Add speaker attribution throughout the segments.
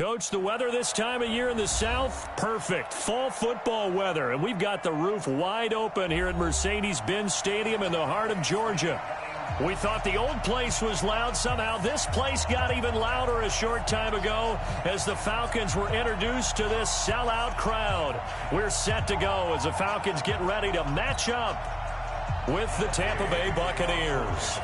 Speaker 1: Coach, the weather this time of year in the South, perfect. Fall football weather, and we've got the roof wide open here at Mercedes-Benz Stadium in the heart of Georgia. We thought the old place was loud. Somehow this place got even louder a short time ago as the Falcons were introduced to this sellout crowd. We're set to go as the Falcons get ready to match up with the Tampa Bay Buccaneers.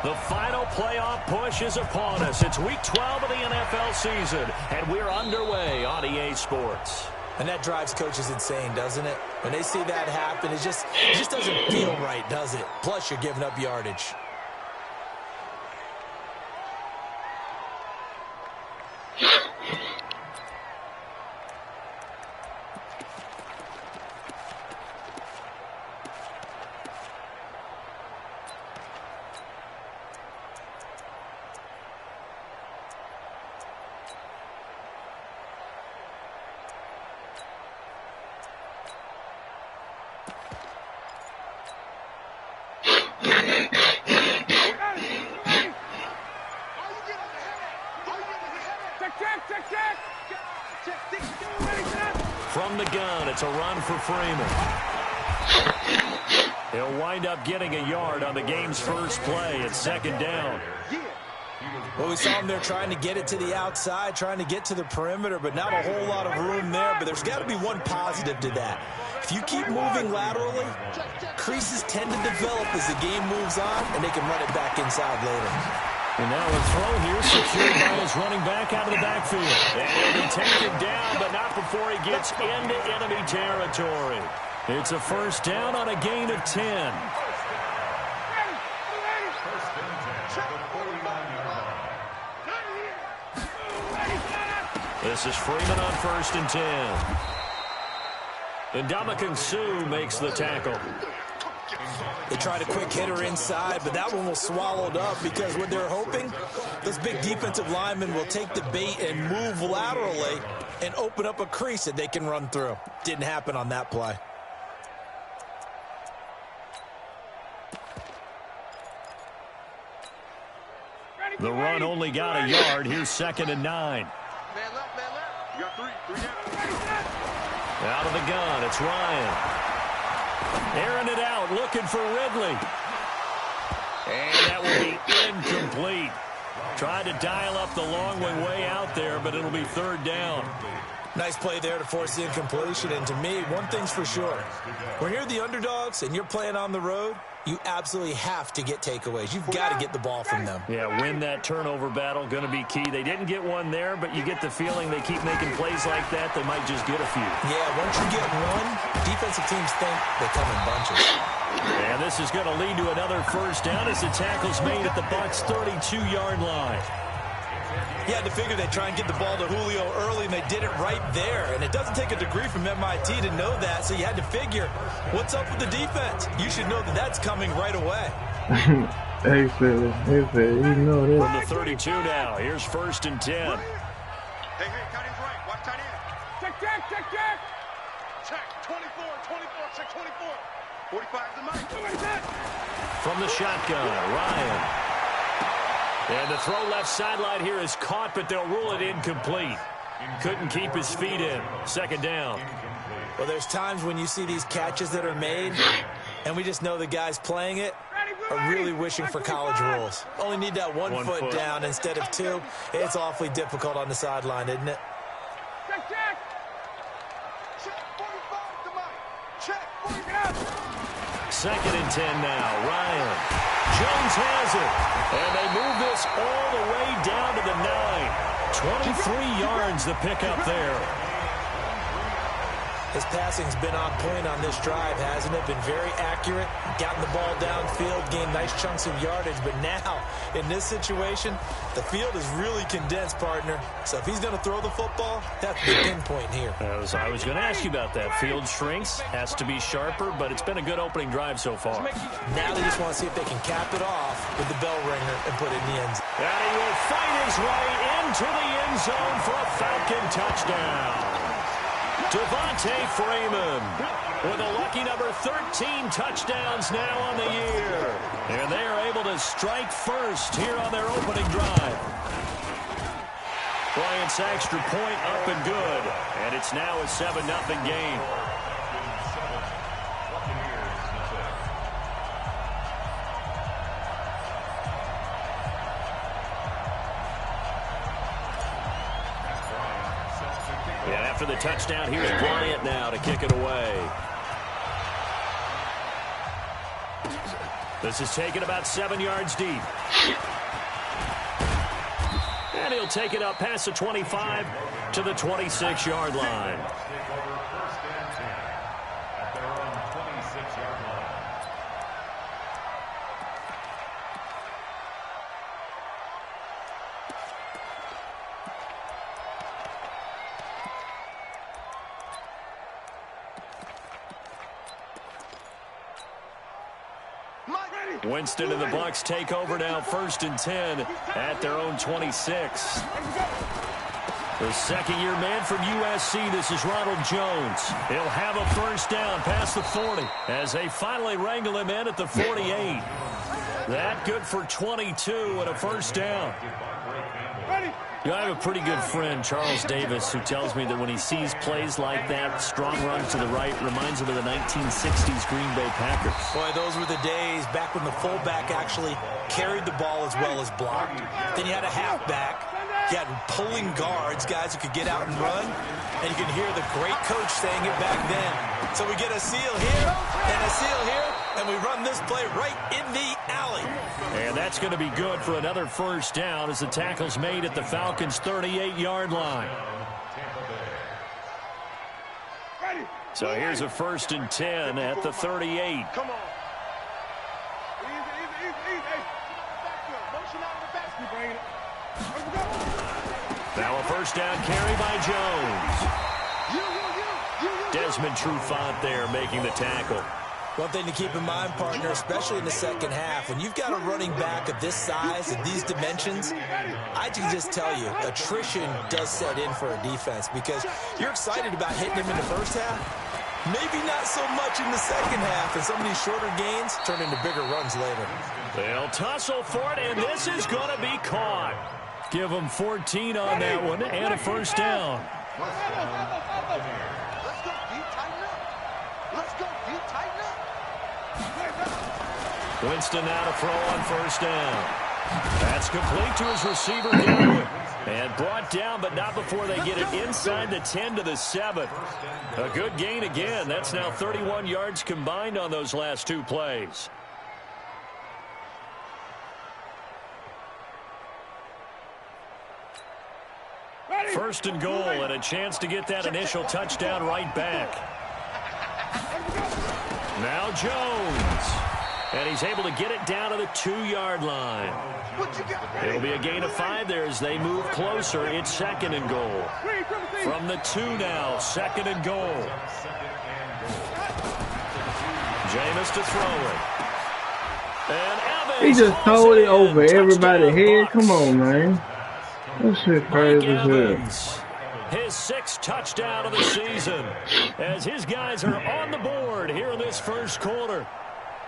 Speaker 1: The final playoff push is upon us. It's Week 12 of the NFL season, and we're underway on EA Sports.
Speaker 2: And that drives coaches insane, doesn't it? When they see that happen, it just doesn't feel right, does it? Plus, you're giving up yardage.
Speaker 1: From the gun, it's a run for Freeman. He'll wind up getting a yard on the game's first play. It's second down.
Speaker 2: Well, we saw him there trying to get it to the outside, trying to get to the perimeter, but not a whole lot of room there. But there's got to be one positive to that. If you keep moving laterally, creases tend to develop as the game moves on, and they can run it back inside later.
Speaker 1: And now a throw here secured by his running back out of the backfield. And he'll be taken down, but not before he gets into enemy territory. It's a first down on a gain of 10. This is Freeman on 1st and 10. And Ndamukong Suh makes the tackle.
Speaker 2: They tried a quick hitter inside, but that one was swallowed up because what they're hoping, those big defensive linemen will take the bait and move laterally and open up a crease that they can run through. Didn't happen on that play.
Speaker 1: The run only got a yard. Here's 2nd and 9.
Speaker 3: Man left, man left. You got three down.
Speaker 1: Out of the gun, it's Ryan. Airing it out, looking for Ridley. And that will be incomplete. Tried to dial up the long way out there, but it'll be 3rd down.
Speaker 2: Nice play there to force the incompletion. And to me, one thing's for sure. When you're the underdogs and you're playing on the road, you absolutely have to get takeaways. You've got to get the ball from them.
Speaker 1: Yeah, win that turnover battle, going to be key. They didn't get one there, but you get the feeling they keep making plays like that, they might just get a few.
Speaker 2: Yeah, once you get one, defensive teams think they come in bunches.
Speaker 1: And this is going to lead to another first down as the tackle's made at the Bucs' 32-yard line.
Speaker 2: You had to figure they'd try and get the ball to Julio early, and they did it right there. And it doesn't take a degree from MIT to know that, so you had to figure, what's up with the defense? You should know that that's coming right away.
Speaker 4: Hey, Philly, you know that.
Speaker 1: From the 32 now, here's 1st and 10.
Speaker 3: Hey, tight end's right. Watch tight end. Check. Check, 24, check 24. 45 is the mic.
Speaker 1: From the shotgun, Ryan. And the throw left sideline here is caught, but they'll rule it incomplete. Couldn't keep his feet in. 2nd down.
Speaker 2: Well, there's times when you see these catches that are made, and we just know the guys playing it are really wishing for college rules. Only need that one foot down instead of 2. It's awfully difficult on the sideline, isn't it?
Speaker 3: Check. Check 45 to mic. Check 45.
Speaker 1: 2nd and 10 now, Ryan. Jones has it. And they move this all the way down to the 9. 23 yards the pickup there.
Speaker 2: His passing's been on point on this drive, hasn't it? Been very accurate, gotten the ball downfield, gained nice chunks of yardage. But now, in this situation, the field is really condensed, partner. So if he's going to throw the football, that's the pinpoint here.
Speaker 1: I was going to ask you about that. Field shrinks, has to be sharper, but it's been a good opening drive so far.
Speaker 2: Now they just want to see if they can cap it off with the bell ringer and put it in the end zone.
Speaker 1: And he will fight his way into the end zone for a Falcon touchdown. Devontae Freeman with a lucky number 13 touchdowns now on the year. And they are able to strike first here on their opening drive. Bryant's extra point up and good. And it's now a 7-0 game. And after the touchdown, here's Bryant now to kick it away. This is taken about 7 yards deep. And he'll take it up past the 25 to the 26-yard line. Winston and the Bucs take over now, 1st and 10 at their own 26. The second-year man from USC, this is Ronald Jones. He'll have a first down past the 40 as they finally wrangle him in at the 48. That good for 22 and a first down. You know, I have a pretty good friend, Charles Davis, who tells me that when he sees plays like that, strong runs to the right, reminds him of the 1960s Green Bay Packers.
Speaker 2: Boy, those were the days back when the fullback actually carried the ball as well as blocked. Then you had a halfback. You had pulling guards, guys who could get out and run. And you can hear the great coach saying it back then. So we get a seal here and a seal here, and we run this play right in the alley.
Speaker 1: And that's going to be good for another first down as the tackle's made at the Falcons' 38-yard line. So here's a 1st and 10 at the 38.
Speaker 3: Come on. Easy. Motion out of the basket.
Speaker 1: Now a first down carry by Jones. Desmond Trufant there making the tackle.
Speaker 2: One thing to keep in mind, partner, especially in the second half, when you've got a running back of this size and these dimensions, I can just tell you, attrition does set in for a defense because you're excited about hitting him in the first half. Maybe not so much in the second half, and some of these shorter gains turn into bigger runs later.
Speaker 1: They'll tussle for it, and this is going to be caught. Give them 14 on that one and a first down. Winston now to throw on first down. That's complete to his receiver, Goodwin. And brought down, but not before they get it inside the 10 to the 7. A good gain again. That's now 31 yards combined on those last 2 plays. First and goal, and a chance to get that initial touchdown right back. Now Jones. And he's able to get it down to the 2-yard line. It'll be a gain of 5 there as they move closer. It's 2nd and goal. From the 2 now, 2nd and goal. Jameis to throw it. And Evans,
Speaker 4: he just towed it over everybody's head. Come on, man. That shit crazy as hell.
Speaker 1: His 6th touchdown of the season as his guys are on the board here in this first quarter.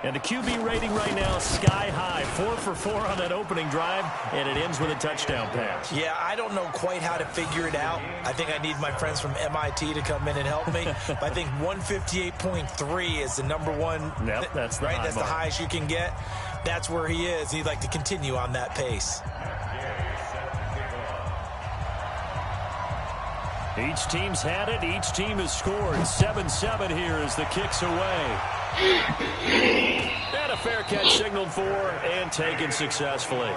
Speaker 1: And the QB rating right now sky high. 4 for 4 on that opening drive, and it ends with a touchdown pass.
Speaker 2: Yeah, I don't know quite how to figure it out. I think I need my friends from MIT to come in and help me. But I think 158.3 is the number one.
Speaker 1: Yep, that's the
Speaker 2: right. That's the highest you can get. That's where he is. He'd like to continue on that pace.
Speaker 1: Each team's had it. Each team has scored. 7-7 here as the kick's away. And a fair catch signaled for and taken successfully.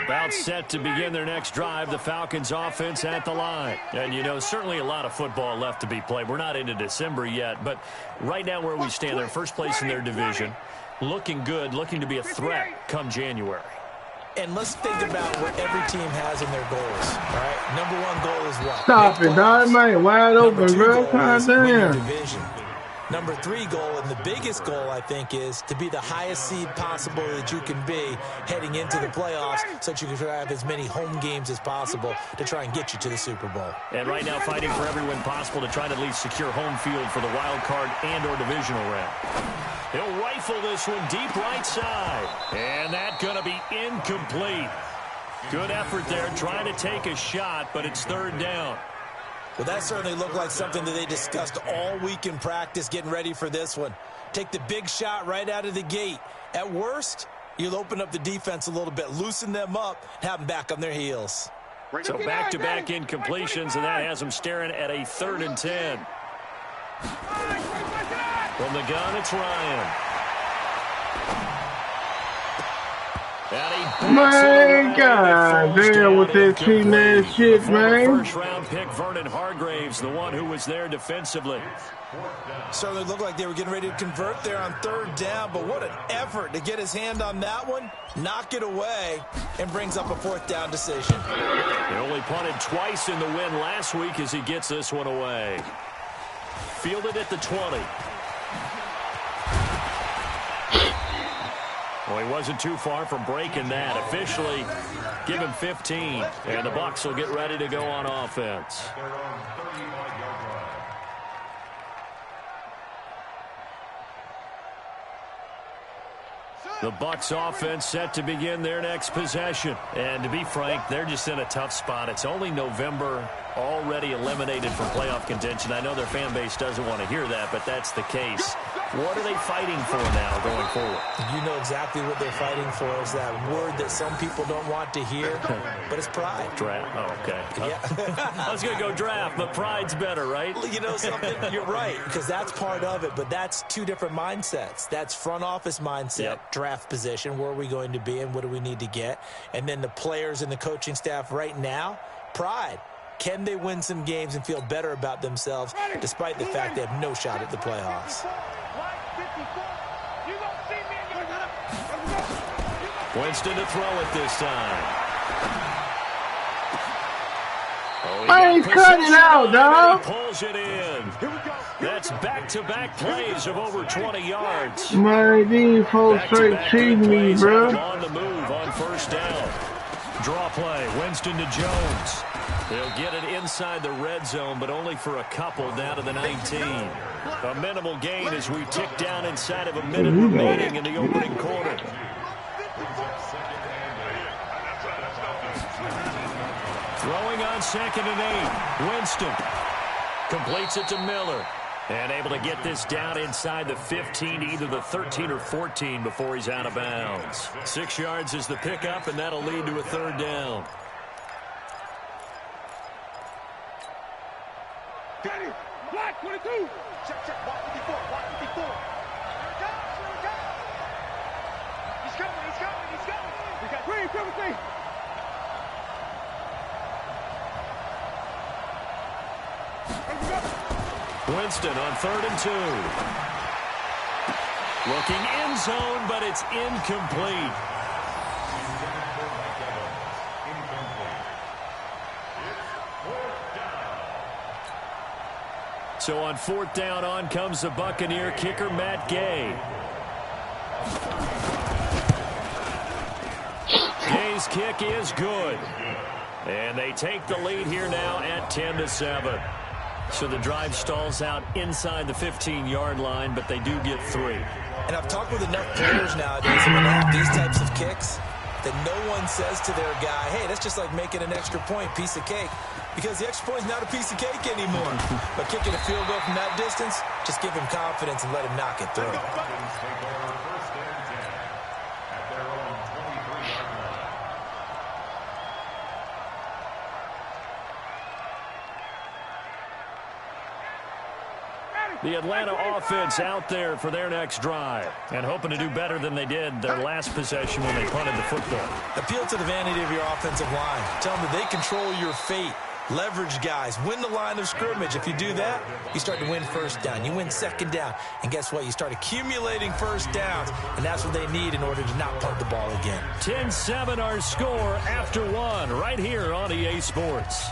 Speaker 1: About set to begin their next drive, the Falcons offense at the line. And, you know, certainly a lot of football left to be played. We're not into December yet, but right now where we stand, they're first place in their division. Looking good, looking to be a threat come January.
Speaker 2: And let's think about what every team has in their goals, all right? Number 1 goal is what?
Speaker 4: Stop it, dog, man. Wide open, bro. Calm down.
Speaker 2: Division. number 3 goal, and the biggest goal, I think, is to be the highest seed possible that you can be heading into the playoffs so that you can have as many home games as possible to try and get you to the Super Bowl.
Speaker 1: And right now fighting for every win possible to try to at least secure home field for the wild card and or divisional round. He'll rifle this one deep right side. And that's going to be incomplete. Good effort there trying to take a shot, but it's third down.
Speaker 2: Well, that certainly looked like something that they discussed all week in practice getting ready for this one. Take the big shot right out of the gate. At worst, you'll open up the defense a little bit, loosen them up, have them back on their heels.
Speaker 1: So back-to-back incompletions, and that has them staring at a 3rd and 10. From the gun, it's Ryan.
Speaker 4: Man, God damn with that team-ass shit, man.
Speaker 1: First-round pick Vernon Hargraves, the one who was there defensively.
Speaker 2: Certainly looked like they were getting ready to convert there on 3rd down, but what an effort to get his hand on that one, knock it away, and brings up a 4th down decision.
Speaker 1: He only punted twice in the win last week as he gets this one away. Fielded at the 20. Well, he wasn't too far from breaking that. Officially, give him 15. And the Bucs will get ready to go on offense. The Bucs offense set to begin their next possession. And to be frank, they're just in a tough spot. It's only November, already eliminated from playoff contention. I know their fan base doesn't want to hear that, but that's the case. What are they fighting for now going forward?
Speaker 2: You know exactly what they're fighting for. Is that word that some people don't want to hear, but it's pride.
Speaker 1: Draft. Oh, okay.
Speaker 2: Yeah.
Speaker 1: I was going to go draft, but pride's better, right?
Speaker 2: You know something? You're right, because that's part of it, but that's 2 different mindsets. That's front office mindset, draft position, where are we going to be and what do we need to get? And then the players and the coaching staff right now, pride. Can they win some games and feel better about themselves despite the fact they have no shot at the playoffs?
Speaker 1: Winston to throw it this time.
Speaker 4: Man, cut it out, dog.
Speaker 1: He pulls it in. That's back-to-back plays of over 20 yards.
Speaker 4: Man, these folks straight cheating me, bro.
Speaker 1: On the move on 1st down. Draw play. Winston to Jones. They'll get it inside the red zone, but only for a couple down to the 19. A minimal gain as we tick down inside of a minute remaining in the opening quarter. Throwing on 2nd and 8. Winston completes it to Miller. And able to get this down inside the 15 to either the 13 or 14 before he's out of bounds. 6 yards is the pickup, and that'll lead to a 3rd down.
Speaker 3: Black 22. Check, check. Block 54. Block 54. He's coming. He's coming. He's coming. We got green. Timothy.
Speaker 1: Winston on 3rd and 2. Looking end zone, but it's incomplete. So on 4th down, on comes the Buccaneer kicker, Matt Gay. Gay's kick is good. And they take the lead here now at 10-7. So the drive stalls out inside the 15-yard line, but they do get 3.
Speaker 2: And I've talked with enough players nowadays when they have these types of kicks that no one says to their guy, hey, that's just like making an extra point, piece of cake. Because the extra point is not a piece of cake anymore. But kicking a field goal from that distance, just give him confidence and let him knock it through.
Speaker 1: The Atlanta offense out there for their next drive and hoping to do better than they did their last possession when they punted the football.
Speaker 2: Appeal to the vanity of your offensive line. Tell them that they control your fate. Leverage guys. Win the line of scrimmage. If you do that, you start to win 1st down. You win 2nd down. And guess what? You start accumulating 1st downs. And that's what they need in order to not punt the ball again.
Speaker 1: 10-7 our score after 1 right here on EA Sports.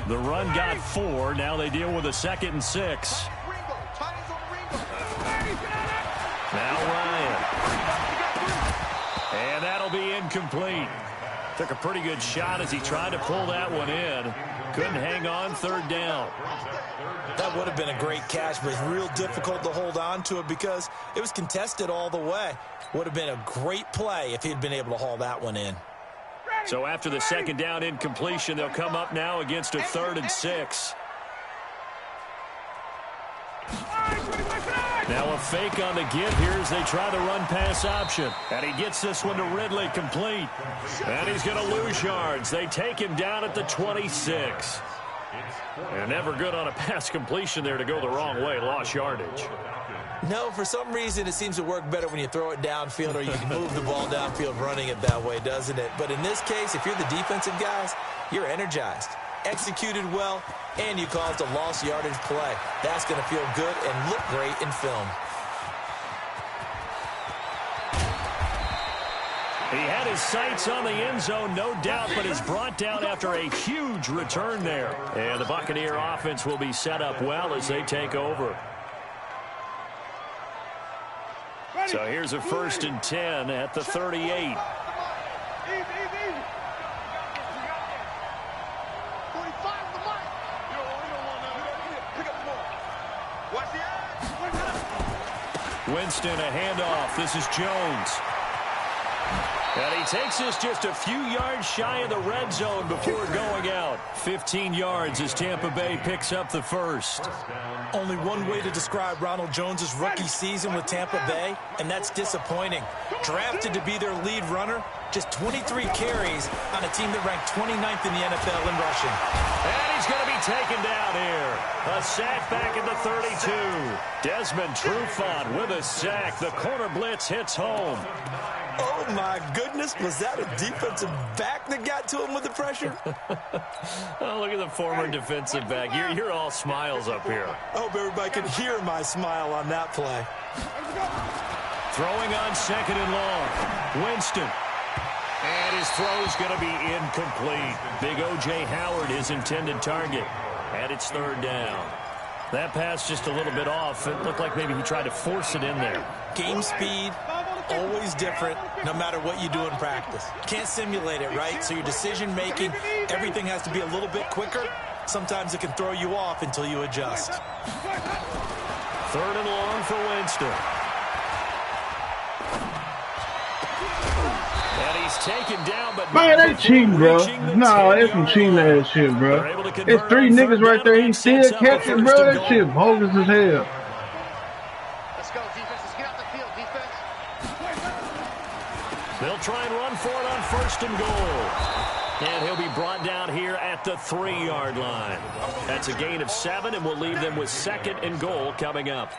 Speaker 1: The run got 4. Now they deal with a 2nd and 6. Now Ryan. And that'll be incomplete. Took a pretty good shot as he tried to pull that one in. Couldn't hang on 3rd down.
Speaker 2: That would have been a great catch, but it's real difficult to hold on to it because it was contested all the way. Would have been a great play if he'd been able to haul that one in.
Speaker 1: So after the 2nd down incompletion, they'll come up now against a 3rd and 6. Now a fake on the give here as they try the run-pass option. And he gets this one to Ridley complete. And he's going to lose yards. They take him down at the 26. And never good on a pass completion there to go the wrong way. Lost yardage.
Speaker 2: No, for some reason it seems to work better when you throw it downfield or you can move the ball downfield running it that way, doesn't it? But in this case, if you're the defensive guys, you're energized, executed well, and you caused a lost yardage play. That's going to feel good and look great in film.
Speaker 1: He had his sights on the end zone, no doubt, but is brought down after a huge return there. And the Buccaneer offense will be set up well as they take over. So here's a 1st and 10 at the 38. Winston, a handoff. This is Jones. And he takes this just a few yards shy of the red zone before going out. 15 yards as Tampa Bay picks up the 1st.
Speaker 2: Only one way to describe Ronald Jones' rookie season with Tampa Bay, and that's disappointing. Drafted to be their lead runner, just 23 carries on a team that ranked 29th in the NFL in rushing.
Speaker 1: And he's going to be taken down here. A sack back at the 32. Desmond Trufant with a sack. The corner blitz hits home.
Speaker 2: Oh, my goodness. Was that a defensive back that got to him with the pressure?
Speaker 1: Oh, look at the former defensive back. You're all smiles up here.
Speaker 2: I hope everybody can hear my smile on that play.
Speaker 1: Throwing on 2nd and long. Winston. And his throw's going to be incomplete. Big O.J. Howard, his intended target. And it's 3rd down. That pass just a little bit off. It looked like maybe he tried to force it in there.
Speaker 2: Game speed, always different, no matter what you do in practice. Can't simulate it, right? So your decision-making, everything has to be a little bit quicker. Sometimes it can throw you off until you adjust.
Speaker 1: 3rd and long for Winston. And he's taken down, but
Speaker 4: man, they cheating, bro. Nah, that's some cheating ass shit, bro. It's 3 niggas right there. He still catching, bro. That shit bogus as hell.
Speaker 3: Let's go, defense. Let's get out the field, defense.
Speaker 1: They'll try and run for it on 1st and goal. And he'll be brought down here at the 3-yard line. That's a gain of 7, and we'll leave them with 2nd and goal coming up.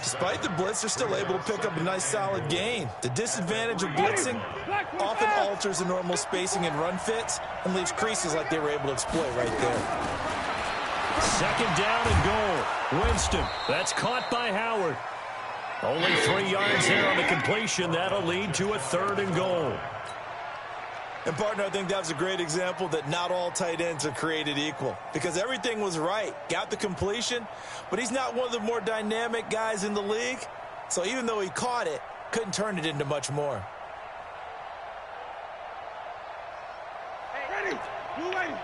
Speaker 2: Despite the blitz, they're still able to pick up a nice solid gain. The disadvantage of blitzing often alters the normal spacing and run fits and leaves creases like they were able to exploit right there.
Speaker 1: 2nd down and goal. Winston, that's caught by Howard. Only 3 yards there on the completion. That'll lead to a 3rd and goal.
Speaker 2: And, partner, I think that was a great example that not all tight ends are created equal because everything was right. Got the completion, but he's not one of the more dynamic guys in the league. So even though he caught it, couldn't turn it into much more.
Speaker 3: Hey, ready. You ready.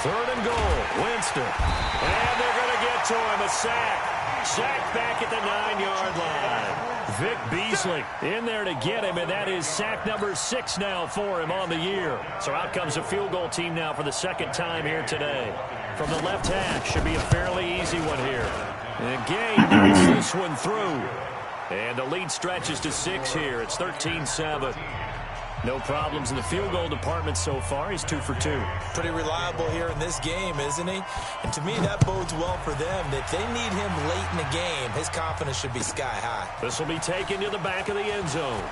Speaker 1: 3rd and goal. Winston. And they're going to get to him. A sack. Sack back at the 9-yard line. Vic Beasley in there to get him, and that is sack number 6 now for him on the year. So out comes a field goal team now for the 2nd time here today. From the left hash, should be a fairly easy one here. And Gay knocks this one through. And the lead stretches to 6 here. It's 13-7. No problems in the field goal department so far. He's 2 for 2.
Speaker 2: Pretty reliable here in this game, isn't he? And to me, that bodes well for them. If they need him late in the game, his confidence should be sky high.
Speaker 1: This will be taken to the back of the end zone.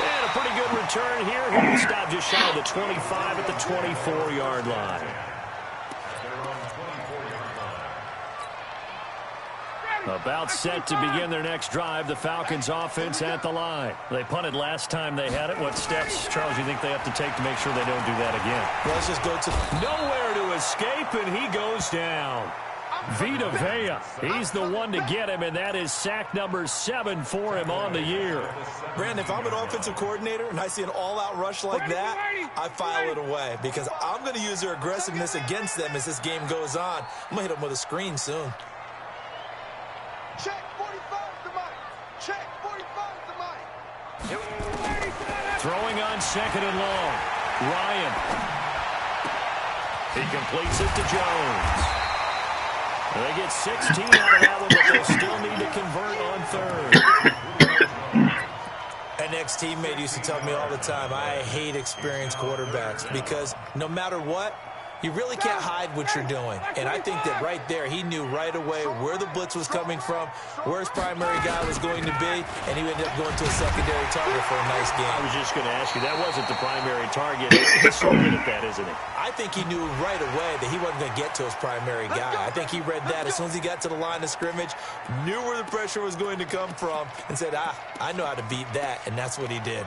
Speaker 1: And a pretty good return here. He will stop just shy of the 25 at the 24-yard line. About set to begin their next drive, the Falcons offense at the line. They punted last time they had it. What steps, Charles, you think they have to take to make sure they don't do that again?
Speaker 2: Well, let's just go to
Speaker 1: nowhere to escape, and he goes down. Vita Vea, he's the one to get him, and that is sack number 7 for him on the year.
Speaker 2: Brandon, if I'm an offensive coordinator and I see an all-out rush like that, I file it away because I'm going to use their aggressiveness against them as this game goes on. I'm going to hit them with a screen soon.
Speaker 3: Check 45 to Mike. Check 45 to Mike.
Speaker 1: Throwing on 2nd and long. Ryan. He completes it to Jones. They get 16 out of that one, but they'll still need to convert on 3rd.
Speaker 2: An ex-teammate used to tell me all the time, I hate experienced quarterbacks because no matter what, you really can't hide what you're doing. And I think that right there, he knew right away where the blitz was coming from, where his primary guy was going to be, and he ended up going to a secondary target for a nice game.
Speaker 1: I was just going to ask you, that wasn't the primary target. He's so good at that, isn't he?
Speaker 2: I think he knew right away that he wasn't going to get to his primary guy. I think he read that as soon as he got to the line of scrimmage, knew where the pressure was going to come from, and said, I know how to beat that, and that's what he did.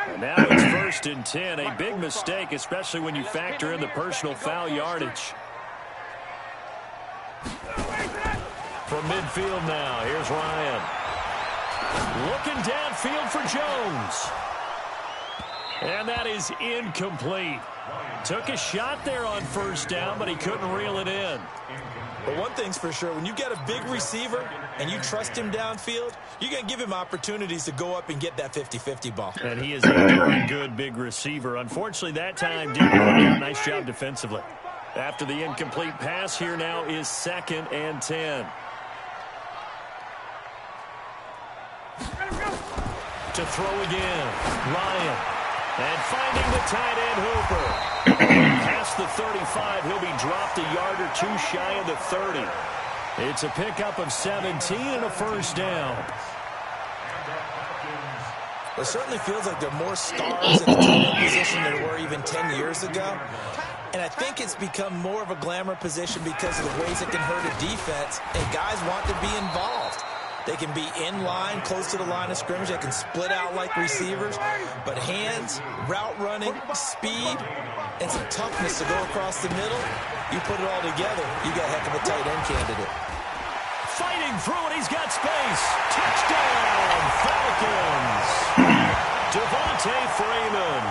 Speaker 1: And now it's 1st and 10. A big mistake, especially when you factor in the personal foul yardage. From midfield now, here's Ryan. Looking downfield for Jones. And that is incomplete. Took a shot there on 1st down, but he couldn't reel it in.
Speaker 2: But one thing's for sure, when you got a big receiver and you trust him downfield, you're going to give him opportunities to go up and get that 50-50 ball.
Speaker 1: And he is a very good big receiver. Unfortunately, that time didn't work out. Nice job defensively. After the incomplete pass, here now is 2nd and 10. To throw again, Ryan. And finding the tight end Hooper. Past the 35, he'll be dropped a yard or 2 shy of the 30. It's a pickup of 17 and a 1st down.
Speaker 2: It certainly feels like there are more stars in the tight end position than there were even 10 years ago. And I think it's become more of a glamour position because of the ways it can hurt a defense, and guys want to be involved. They can be in line, close to the line of scrimmage. They can split out like receivers. But hands, route running, speed, and some toughness to go across the middle, you put it all together, you got a heck of a tight end candidate.
Speaker 1: Fighting through it, he's got space. Touchdown, Falcons. Devontae Freeman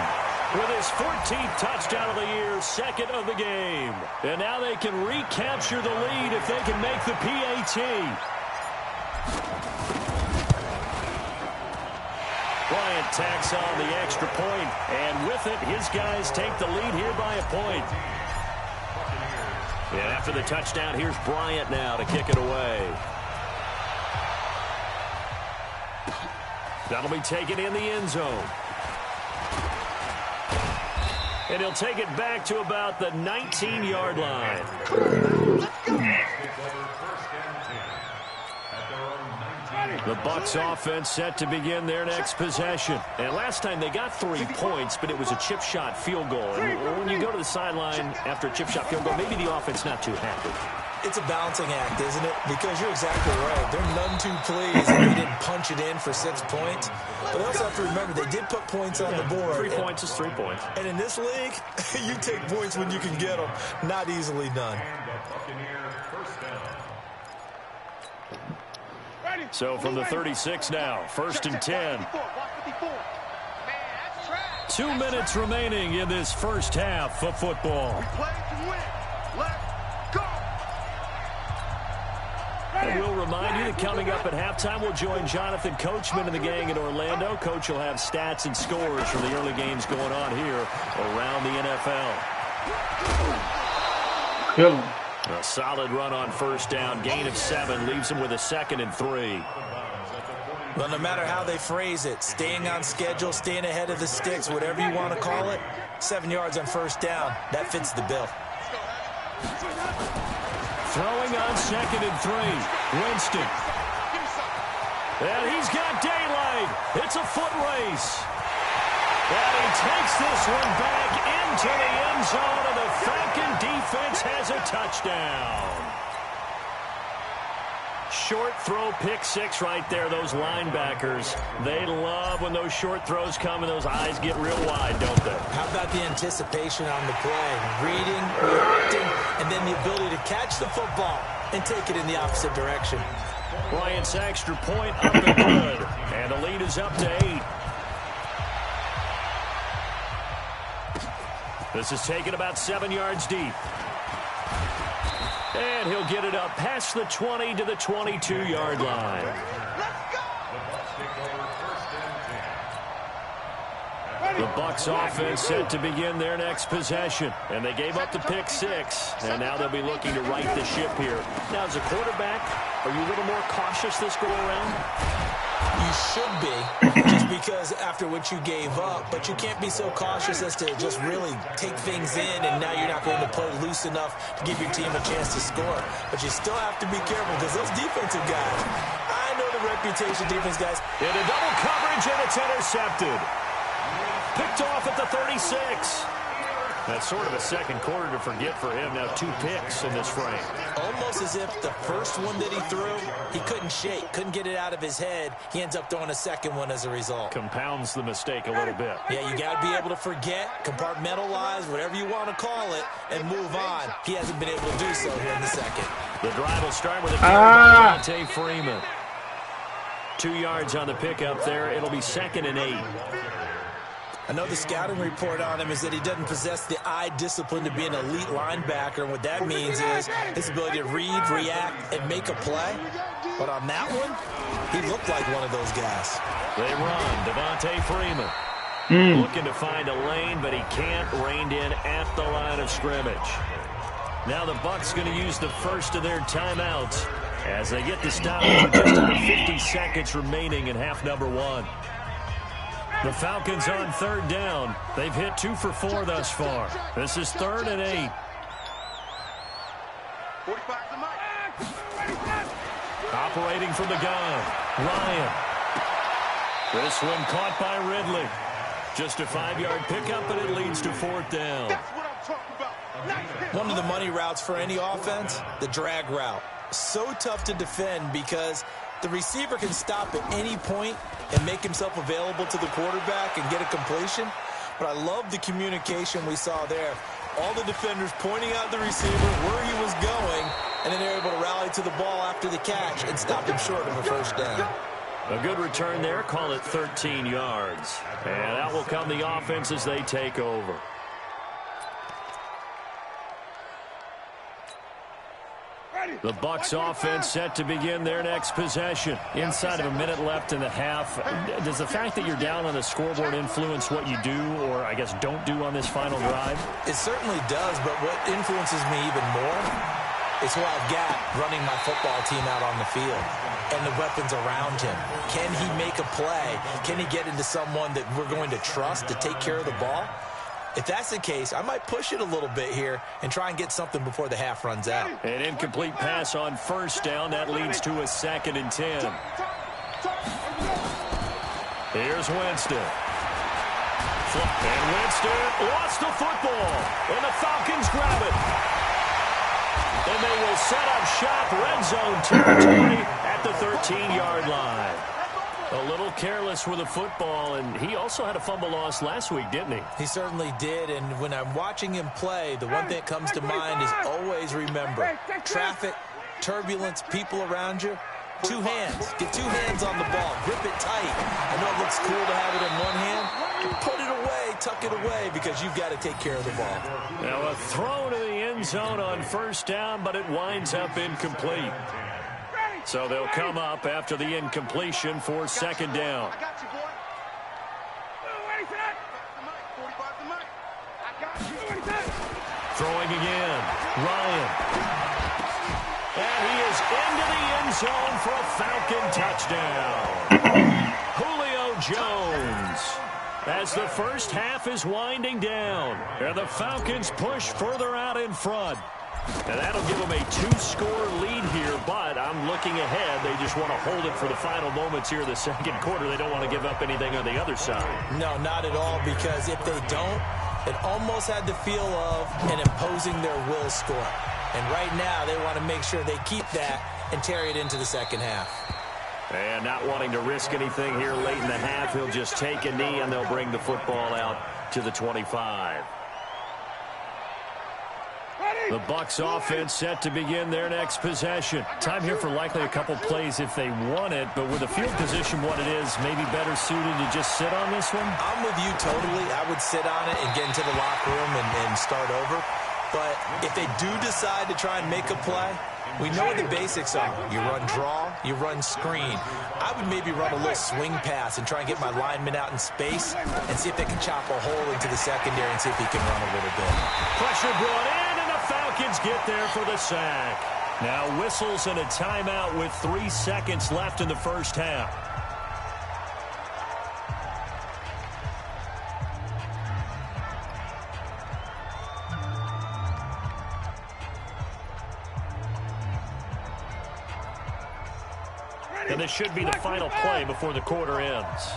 Speaker 1: with his 14th touchdown of the year, 2nd of the game. And now they can recapture the lead if they can make the PAT. Bryant tacks on the extra point, and with it, his guys take the lead here by a point. And after the touchdown, here's Bryant now to kick it away. That'll be taken in the end zone. And he'll take it back to about the 19-yard line. The Bucs offense set to begin their next possession. And last time they got 3 points, but it was a chip shot field goal. And when you go to the sideline after a chip shot field goal, maybe the offense not too happy.
Speaker 2: It's a balancing act, isn't it? Because you're exactly right. They're none too pleased that they didn't punch it in for 6 points. But they also have to remember they did put points on the board.
Speaker 1: 3 points is 3 points.
Speaker 2: And in this league, you take points when you can get them. Not easily done.
Speaker 1: So from the 36 now, 1st and 10. 2 minutes remaining in this first half of football. And we'll remind you that coming up at halftime, we'll join Jonathan Coachman and the gang in Orlando. Coach will have stats and scores from the early games going on here around the NFL.
Speaker 4: Good.
Speaker 1: A solid run on 1st down. Gain of 7 leaves him with a 2nd and 3.
Speaker 2: Well, no matter how they phrase it, staying on schedule, staying ahead of the sticks, whatever you want to call it, 7 yards on 1st down, that fits the bill.
Speaker 1: Throwing on 2nd and 3. Winston. And he's got daylight. It's a foot race. And he takes this one back into the end zone, and the Falcons Falcon defense has a touchdown. Short throw, pick six right there, those linebackers. They love when those short throws come and those eyes get real wide, don't they?
Speaker 2: How about the anticipation on the play? Reading, reacting, and then the ability to catch the football and take it in the opposite direction.
Speaker 1: Bryant's extra point up and good. And the lead is up to 8. This is taken about 7 yards deep. And he'll get it up past the 20 to the 22-yard line. The Bucs offense set to begin their next possession. And they gave up the pick six. And now they'll be looking to right the ship here. Now, as a quarterback, are you a little more cautious this go-around?
Speaker 2: You should be, just because after what you gave up, but you can't be so cautious as to just really take things in, and now you're not going to play loose enough to give your team a chance to score. But you still have to be careful because those defensive guys, I know the reputation defense guys.
Speaker 1: Into double coverage, and it's intercepted. Picked off at the 36. That's sort of a second quarter to forget for him. Now 2 picks in this frame.
Speaker 2: Almost as if the first one that he threw, he couldn't shake, couldn't get it out of his head. He ends up throwing a second one as a result.
Speaker 1: Compounds the mistake a little bit.
Speaker 2: Yeah, you got to be able to forget, compartmentalize, whatever you want to call it, and move on. He hasn't been able to do so here in the second.
Speaker 1: The drive will start with a carry by Devontae Freeman. 2 yards on the pickup there. It'll be 2nd and 8.
Speaker 2: I know the scouting report on him is that he doesn't possess the eye discipline to be an elite linebacker. And what that means is his ability to read, react, and make a play. But on that one, he looked like one of those guys.
Speaker 1: They run. Devontae Freeman looking to find a lane, but he can't. Reined in at the line of scrimmage. Now the Bucs going to use the first of their timeouts as they get the stoppage with just under 50 seconds remaining in half number 1. The Falcons on 3rd down. They've hit 2 for 4 thus far. This is 3rd and 8.
Speaker 3: 45 to Mike.
Speaker 1: Operating from the gun, Ryan. This one caught by Ridley. Just a 5-yard pickup, and it leads to 4th down.
Speaker 3: That's what I'm talking about. Nice.
Speaker 2: One of the money routes for any offense, the drag route. So tough to defend because the receiver can stop at any point and make himself available to the quarterback and get a completion. But I love the communication we saw there. All the defenders pointing out the receiver where he was going, and then they're able to rally to the ball after the catch and stop him short of a 1st down.
Speaker 1: A good return there. Call it 13 yards. And out will come the offense as they take over. The Bucs offense set to begin their next possession. Inside of a minute left in the half. Does the fact that you're down on the scoreboard influence what you do, or I guess don't do on this final drive?
Speaker 2: It certainly does, but what influences me even more is who I've got running my football team out on the field and the weapons around him. Can he make a play? Can he get into someone that we're going to trust to take care of the ball? If that's the case, I might push it a little bit here and try and get something before the half runs out.
Speaker 1: An incomplete pass on 1st down. That leads to a 2nd and 10. Here's Winston. And Winston lost the football. And the Falcons grab it. And they will set up shop red zone territory at the 13-yard line. A little careless with the football, and he also had a fumble loss last week, didn't he?
Speaker 2: He certainly did, and when I'm watching him play, the one thing that comes to mind is always remember, traffic, turbulence, people around you, 2 hands. Get 2 hands on the ball. Grip it tight. I know it looks cool to have it in one hand. Put it away, tuck it away, because you've got to take care of the ball.
Speaker 1: Now a throw to the end zone on 1st down, but it winds up incomplete. So they'll come up after the incompletion for 2nd down.
Speaker 3: I got you, boy.
Speaker 1: Throwing again. Ryan. And he is into the end zone for a Falcon touchdown. Julio Jones. As the first half is winding down, and the Falcons push further out in front. And that'll give them a 2-score lead here, but I'm looking ahead. They just want to hold it for the final moments here in the 2nd quarter. They don't want to give up anything on the other side.
Speaker 2: No, not at all, because if they don't, It almost had the feel of an imposing their will score. And right now, they want to make sure they keep that and carry it into the second half.
Speaker 1: And not wanting to risk anything here late in the half, he'll just take a knee, and they'll bring the football out to the 25. The Bucs offense set to begin their next possession. Time here for likely a couple plays if they want it, but with the field position what it is, maybe better suited to just sit on this one?
Speaker 2: I'm with you totally. I would sit on it and get into the locker room and start over. But if they do decide to try and make a play, we know what the basics are. You run draw, you run screen. I would maybe run a little swing pass and try and get my lineman out in space and see if they can chop a hole into the secondary and see if he can run a little bit.
Speaker 1: Pressure brought in, and the Falcons get there for the sack. Now whistles and a timeout with 3 seconds left in the first half. And this should be the final play before the quarter ends.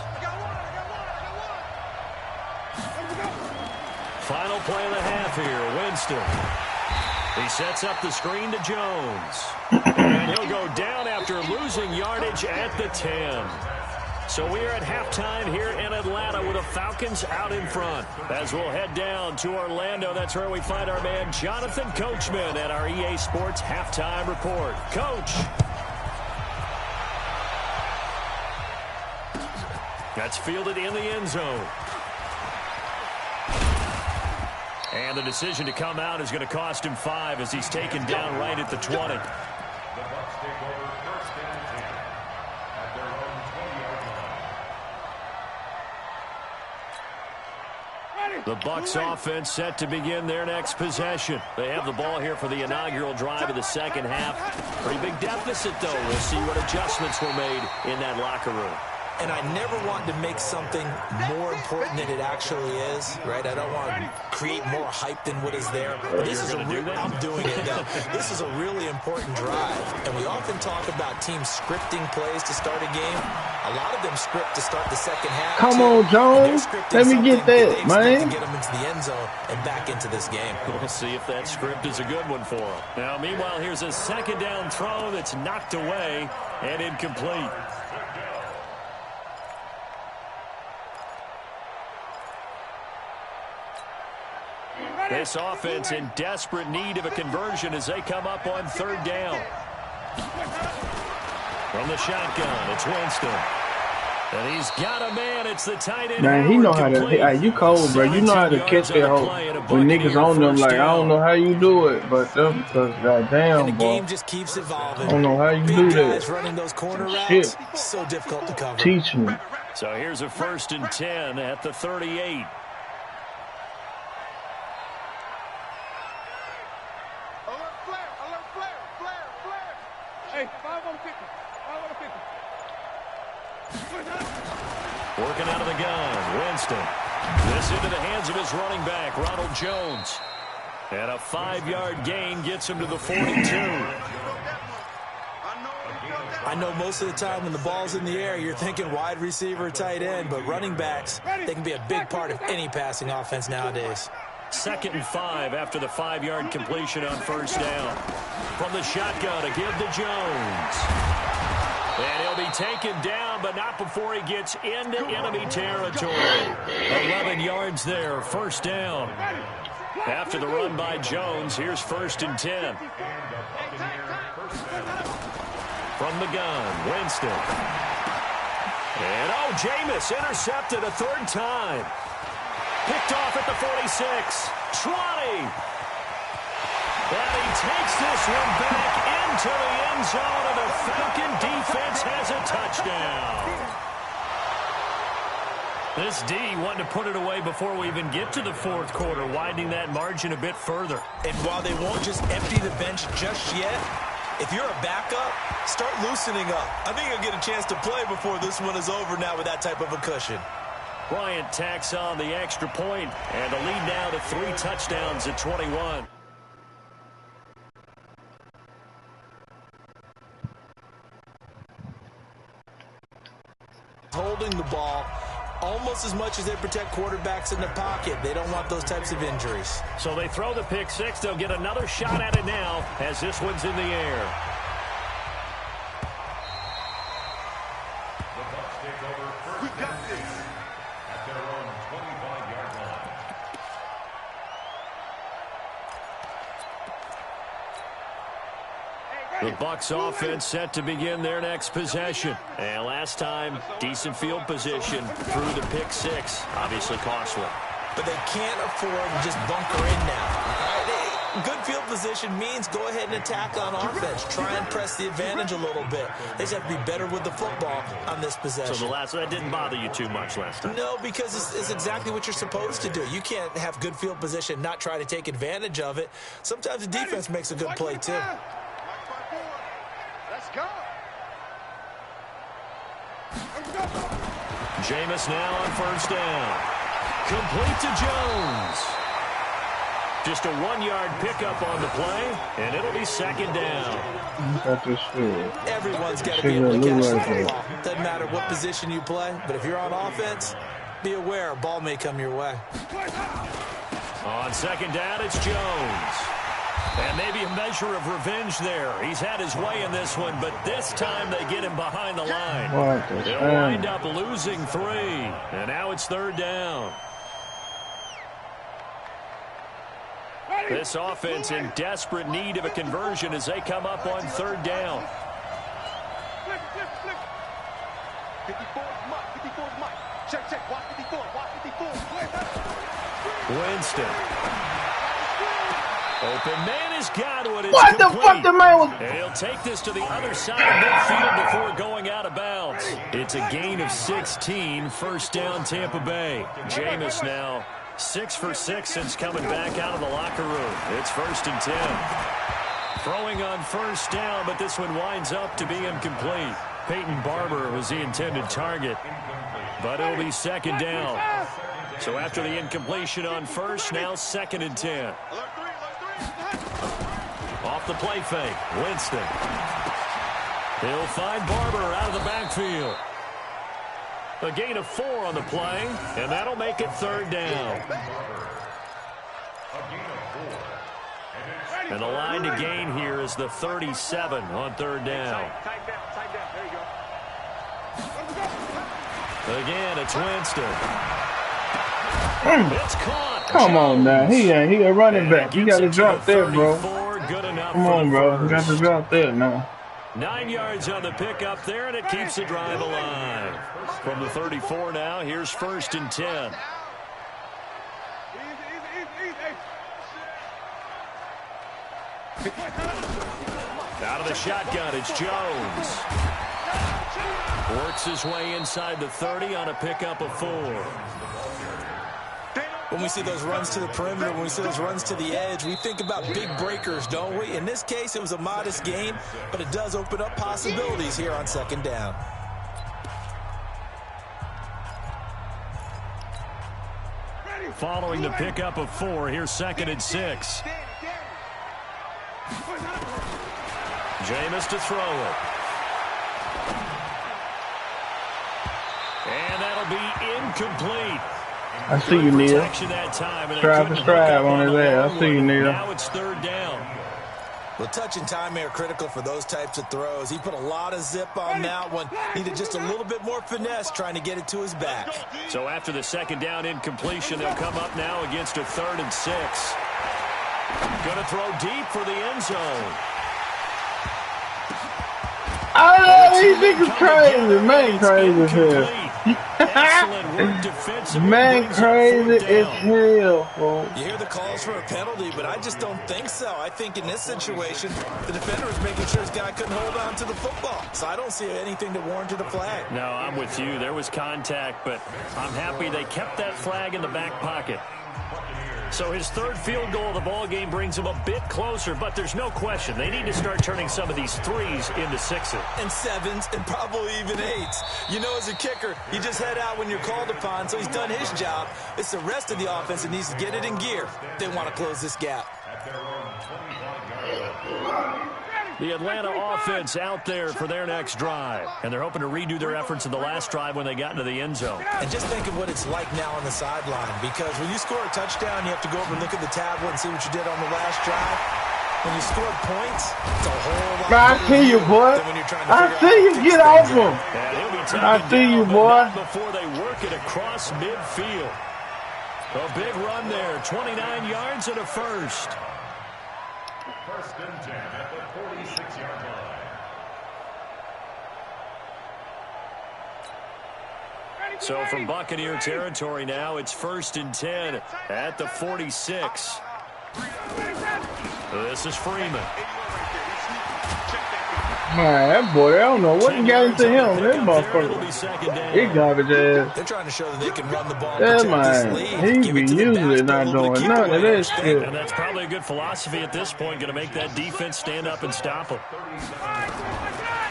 Speaker 1: Final play of the half here, Winston. He sets up the screen to Jones. And he'll go down after losing yardage at the 10. So we are at halftime here in Atlanta with the Falcons out in front. As we'll head down to Orlando, that's where we find our man Jonathan Coachman at our EA Sports Halftime Report. Coach. That's fielded in the end zone. And the decision to come out is going to cost him 5 as he's taken down right at the 20. The Bucs offense set to begin their next possession. They have the ball here for the inaugural drive of the second half. Pretty big deficit, though. We'll see what adjustments were made in that locker room.
Speaker 2: And I never want to make something more important than it actually is, right? I don't want to create more hype than what is there. But this is I'm doing it now. This is a really important drive. And we often talk about teams scripting plays to start a game. A lot of them script to start the second half.
Speaker 4: Come on, Jones. Let me get that, man.
Speaker 2: To get them into the end zone and back into this game.
Speaker 1: We'll see if that script is a good one for them. Now, meanwhile, here's a second down throw that's knocked away and incomplete. This offense in desperate need of a conversion as they come up on third down. From the shotgun, it's Winston. And he's got a man. It's the tight end.
Speaker 4: Man, he know how to. You cold, bro. You know how to catch that hole when niggas on them. Like, I don't know how you do it, but them, because goddamn,
Speaker 2: the
Speaker 4: bro.
Speaker 2: game just keeps evolving.
Speaker 4: I don't know how you do that.
Speaker 2: Running those corner routes,
Speaker 4: shit.
Speaker 2: So difficult to cover.
Speaker 4: Teach me.
Speaker 1: So here's a 1st and 10 at the 38. Working out of the gun, Winston. This into the hands of his running back, Ronald Jones. And a 5-yard gain gets him to the 42.
Speaker 2: I know most of the time when the ball's in the air, you're thinking wide receiver, tight end, but running backs, they can be a big part of any passing offense nowadays.
Speaker 1: 2nd and 5 after the 5-yard completion on first down. From the shotgun to give to Jones. And he'll be taken down, but not before he gets into enemy territory. 11 yards there, first down. After the run by Jones, here's 1st and 10. From the gun, Winston. And, Jameis intercepted a 3rd time. Picked off at the 46. 20. And he takes this one back into the end zone, and the Falcon defense has a touchdown. This D wanting to put it away before we even get to the 4th quarter, widening that margin a bit further.
Speaker 2: And while they won't just empty the bench just yet, if you're a backup, start loosening up. I think you'll get a chance to play before this one is over now with that type of a cushion.
Speaker 1: Bryant tacks on the extra point, and the lead now to 3 touchdowns at 21.
Speaker 2: Holding the ball almost as much as they protect quarterbacks in the pocket. They don't want those types of injuries.
Speaker 1: So they throw the pick six. They'll get another shot at it now as this one's in the air.
Speaker 3: We got this. At their own 25-yard line.
Speaker 1: The Bucs offense set to begin their next possession. And last time, decent field position through the pick six. Obviously costly.
Speaker 2: But they can't afford to just bunker in now. Good field position means go ahead and attack on offense. Try and press the advantage a little bit. They just have to be better with the football on this possession.
Speaker 1: So that didn't bother you too much last time?
Speaker 2: No, because it's exactly what you're supposed to do. You can't have good field position, not try to take advantage of it. Sometimes the defense makes a good play, too.
Speaker 3: Let's go.
Speaker 1: Jameis now on first down. Complete to Jones. Just a 1-yard pickup on the play, and it'll be second down.
Speaker 2: Everyone's got to be able to catch the football. Doesn't matter what position you play, but if you're on offense, be aware a ball may come your way.
Speaker 1: On second down, it's Jones. And maybe a measure of revenge there. He's had his way in this one, but this time they get him behind the line. They'll wind up losing 3, and now it's third down. This offense in desperate need of a conversion as they come up on third down.
Speaker 3: Flip. 54's Mike. 54's Mike. Check. Watch 54. Watch 54.
Speaker 1: Winston. Open man has got it.
Speaker 4: What the fuck, the man was...
Speaker 1: He'll take this to the other side of midfield before going out of bounds. It's a gain of 16. First down, Tampa Bay. Jameis now 6 for 6 since coming back out of the locker room. It's first and 10. Throwing on first down, but this one winds up to be incomplete. Peyton Barber was the intended target, but it'll be second down. So after the incompletion on first, now second and 10. Off the play fake, Winston. He'll find Barber out of the backfield. A gain of 4 on the play, and that'll make it third down. And the line to gain here is the 37 on third down. Again, it's Winston. It's caught.
Speaker 4: Come on now. He a running back. You got to drop there, bro. Come on, bro. You got to drop there now.
Speaker 1: 9 yards on the pickup there, and it keeps the drive alive. From the 34 now, here's first and 10. Out of the shotgun, it's Jones. Works his way inside the 30 on a pickup of 4.
Speaker 2: When we see those runs to the perimeter, when we see those runs to the edge, we think about big breakers, don't we? In this case, it was a modest gain, but it does open up possibilities here on second down.
Speaker 1: Following the pickup of 4, here's second and 6. Jameis to throw it. And that'll be incomplete.
Speaker 4: I see you, Neil. Strive for strive on his ass. I see you, Neil.
Speaker 1: Now it's third down.
Speaker 2: Well, touch and time are critical for those types of throws. He put a lot of zip on that one. Needed just a little bit more finesse trying to get it to his back.
Speaker 1: So after the second down incompletion, they'll come up now against a 3rd and 6. Going to throw deep for the end zone.
Speaker 4: Oh, these niggas crazy. Man, crazy as hell. Man, crazy as hell, folks.
Speaker 2: You hear the calls for a penalty, but I just don't think so. I think in this situation, the defender is making sure his guy couldn't hold on to the football. So I don't see anything that warranted a flag.
Speaker 1: No, I'm with you. There was contact, but I'm happy they kept that flag in the back pocket. So his 3rd field goal of the ball game brings him a bit closer, but there's no question they need to start turning some of these 3s into 6s.
Speaker 2: And 7s, and probably even 8s. You know, as a kicker, you just head out when you're called upon, so he's done his job. It's the rest of the offense that needs to get it in gear. They want to close this gap.
Speaker 1: The Atlanta offense out there for their next drive. And they're hoping to redo their efforts in the last drive when they got into the end zone.
Speaker 2: And just think of what it's like now on the sideline. Because when you score a touchdown, you have to go over and look at the tablet and see what you did on the last drive. When you score points, it's a whole lot
Speaker 4: I see you, boy. I see you. Get off him. I see you, boy.
Speaker 1: Before they work it across midfield. A big run there. 29 yards and a first.
Speaker 5: First and 10 at the 46-yard line.
Speaker 1: So from Buccaneer territory now, it's first and 10 at the 46. This is Freeman.
Speaker 4: Man, that boy, I don't know what got into him. That motherfucker. He garbage ass.
Speaker 2: They're trying to show that they can run the ball.
Speaker 4: Yeah, man. He be usually not doing none of this shit.
Speaker 1: And that's probably a good philosophy at this point. Going to make that defense stand up and stop him.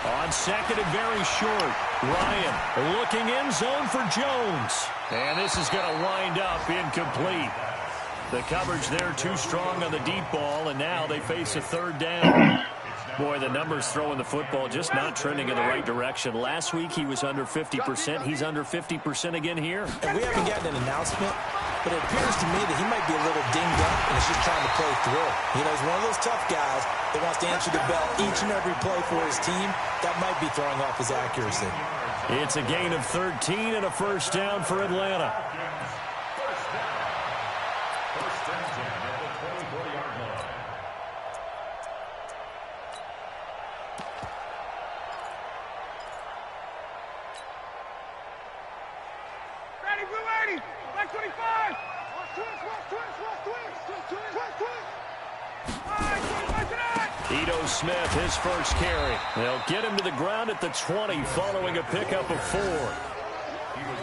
Speaker 1: On second and very short. Ryan looking in zone for Jones. And this is going to wind up incomplete. The coverage there too strong on the deep ball, and now they face a third down. Boy, the numbers throwing the football just not trending in the right direction. Last week he was under 50%. He's under 50% again here.
Speaker 2: And we haven't gotten an announcement, but it appears to me that he might be a little dinged up and is just trying to play through. You know, he's one of those tough guys that wants to answer the bell each and every play for his team. That might be throwing off his accuracy.
Speaker 1: It's a gain of 13 and a first down for Atlanta. Smith, his first carry. They'll get him to the ground at the 20 following a pickup of 4.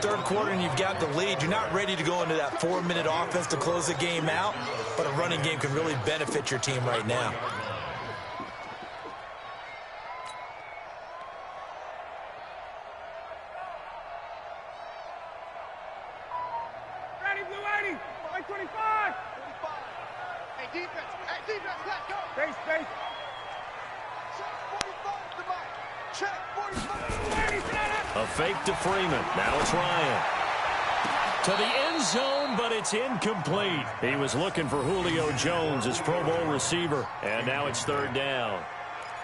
Speaker 2: Third quarter and you've got the lead. You're not ready to go into that 4-minute offense to close the game out, but a running game can really benefit your team right now.
Speaker 3: Ready, blue 80, 25. Hey, defense, let's go. Space.
Speaker 1: A fake to Freeman. Now it's Ryan. To the end zone, but it's incomplete. He was looking for Julio Jones, his Pro Bowl receiver, and now it's third down.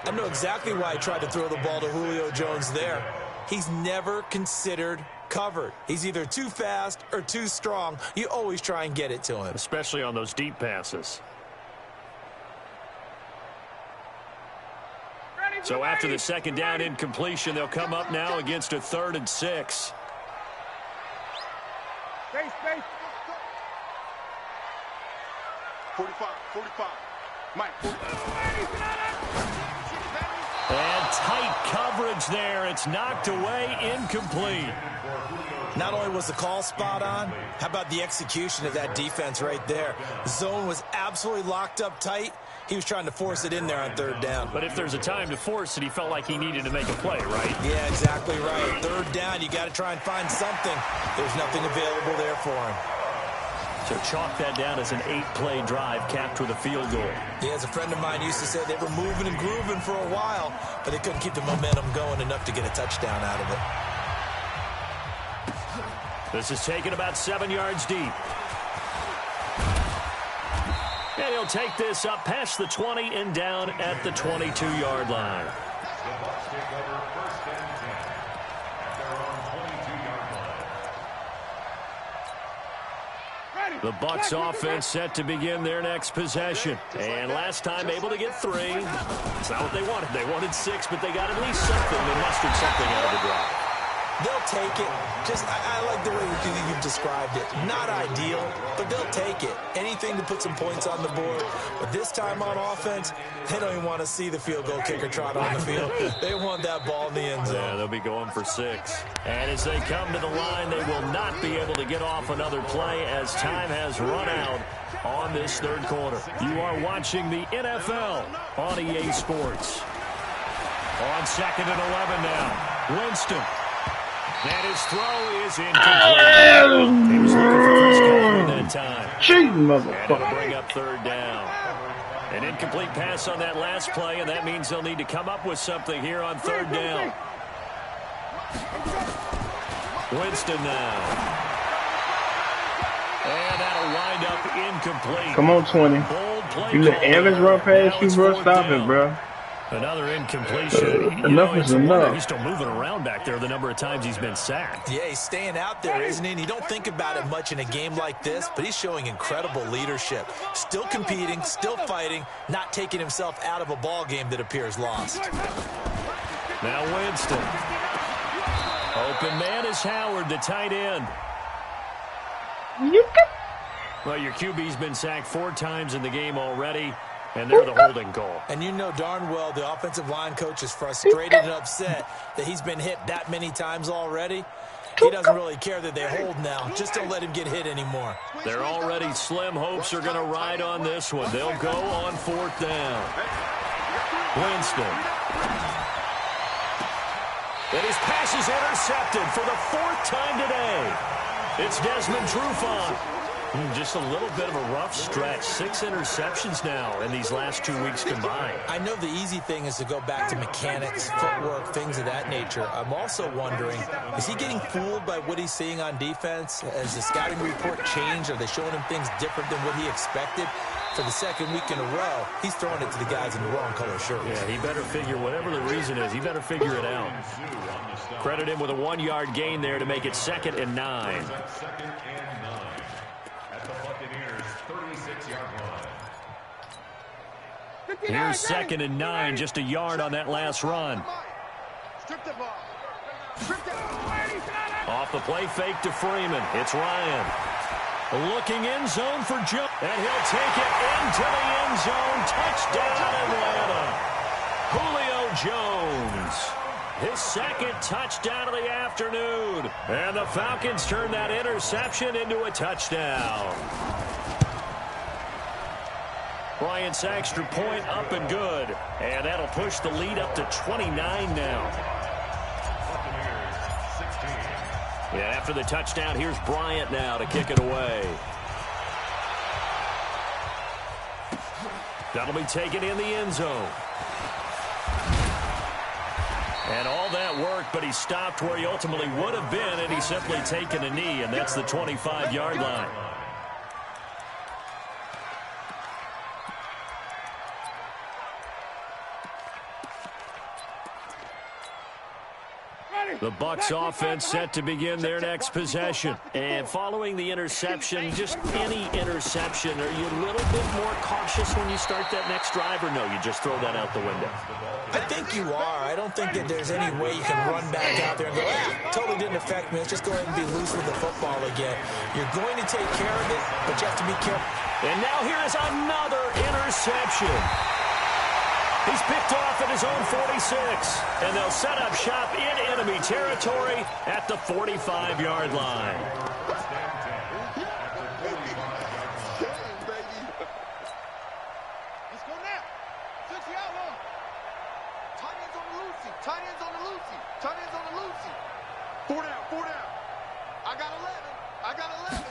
Speaker 2: I know exactly why he tried to throw the ball to Julio Jones there. He's never considered covered. He's either too fast or too strong. You always try and get it to him.
Speaker 1: Especially on those deep passes. So after the second down incompletion, they'll come up now against a 3rd and 6.
Speaker 3: Space. 45. Mike.
Speaker 1: And tight coverage there. It's knocked away, incomplete.
Speaker 2: Not only was the call spot on, how about the execution of that defense right there? The zone was absolutely locked up tight. He was trying to force it in there on third down.
Speaker 1: But if there's a time to force it, he felt like he needed to make a play, right?
Speaker 2: Yeah, exactly right. Third down, you got to try and find something. There's nothing available there for him.
Speaker 1: So chalk that down as an 8-play drive capped with a field goal.
Speaker 2: Yeah, as a friend of mine used to say, they were moving and grooving for a while, but they couldn't keep the momentum going enough to get a touchdown out of it.
Speaker 1: This is taken about 7 yards deep. And he'll take this up past the 20 and down at the 22-yard line. The Bucs offense set to begin their next possession. And last time able to get 3. It's not what they wanted. They wanted 6, but they got at least something. They mustered something out of the drive.
Speaker 2: They'll take it. I like the way you've described it. Not ideal, but they'll take it. Anything to put some points on the board. But this time on offense, they don't even want to see the field goal kicker trot on the field. They want that ball in the end zone.
Speaker 1: Yeah, they'll be going for 6. And as they come to the line, they will not be able to get off another play as time has run out on this third quarter. You are watching the NFL on EA Sports. On 2nd and 11 now. Winston. And his throw is incomplete. He was looking for Chris Carter that time.
Speaker 4: Cheating,
Speaker 1: And it'll
Speaker 4: motherfucker.
Speaker 1: bring up third down. An incomplete pass on that last play, and that means they'll need to come up with something here on third down. Winston now. And that'll wind up incomplete.
Speaker 4: Come on, 20. You let Evans run past you, bro? Stop it, bro.
Speaker 1: Another incompletion.
Speaker 4: Enough is enough.
Speaker 1: He's still moving around back there the number of times he's been sacked.
Speaker 2: Yeah, he's staying out there, isn't he? And you don't think about it much in a game like this, but he's showing incredible leadership. Still competing, still fighting, not taking himself out of a ball game that appears lost.
Speaker 1: Now Winston. Open man is Howard, the tight end. Well, your QB's been sacked 4 times in the game already, and they're the holding call.
Speaker 2: And you know darn well the offensive line coach is frustrated and upset that he's been hit that many times already. He doesn't really care that they hold now. Just don't let him get hit anymore.
Speaker 1: Their already slim hopes are going to ride on this one. They'll go on 4th down. Winston. And his pass is intercepted for the 4th time today. It's Desmond Trufant. Just a little bit of a rough stretch. 6 interceptions now in these last 2 weeks combined.
Speaker 2: I know the easy thing is to go back to mechanics, footwork, things of that nature. I'm also wondering, is he getting fooled by what he's seeing on defense? Has the scouting report changed? Are they showing him things different than what he expected? For the 2nd week in a row, he's throwing it to the guys in the wrong color shirts.
Speaker 1: Yeah, he better figure, whatever the reason is, he better figure it out. Credit him with a 1-yard gain there to make it 2nd and 9. Here's 2nd and 9, just a yard on that last run. Off the play fake to Freeman. It's Ryan. Looking end zone for Jones. And he'll take it into the end zone. Touchdown, Atlanta. Julio Jones. His 2nd touchdown of the afternoon. And the Falcons turn that interception into a touchdown. Bryant's extra point up and good. And that'll push the lead up to 29 now. Yeah, after the touchdown, here's Bryant now to kick it away. That'll be taken in the end zone. And all that work, but he stopped where he ultimately would have been, and he's simply taken a knee, and that's the 25-yard line. The Bucs offense set to begin their next possession. And following the interception, just any interception, are you a little bit more cautious when you start that next drive, or no, you just throw that out the window?
Speaker 2: I think you are. I don't think that there's any way you can run back out there and go, totally didn't affect me. Let's just go ahead and be loose with the football again. You're going to take care of it, but you have to be careful.
Speaker 1: And now here is another interception. He's picked off at his own 46, and they'll set up shop in enemy territory at the 45-yard line.
Speaker 3: Let's go now. 6 yard line. Tight ends on the Lucy. Tight ends on the Lucy. Tight ends on the Lucy. 4 down. 4 down. I got 11. I got 11.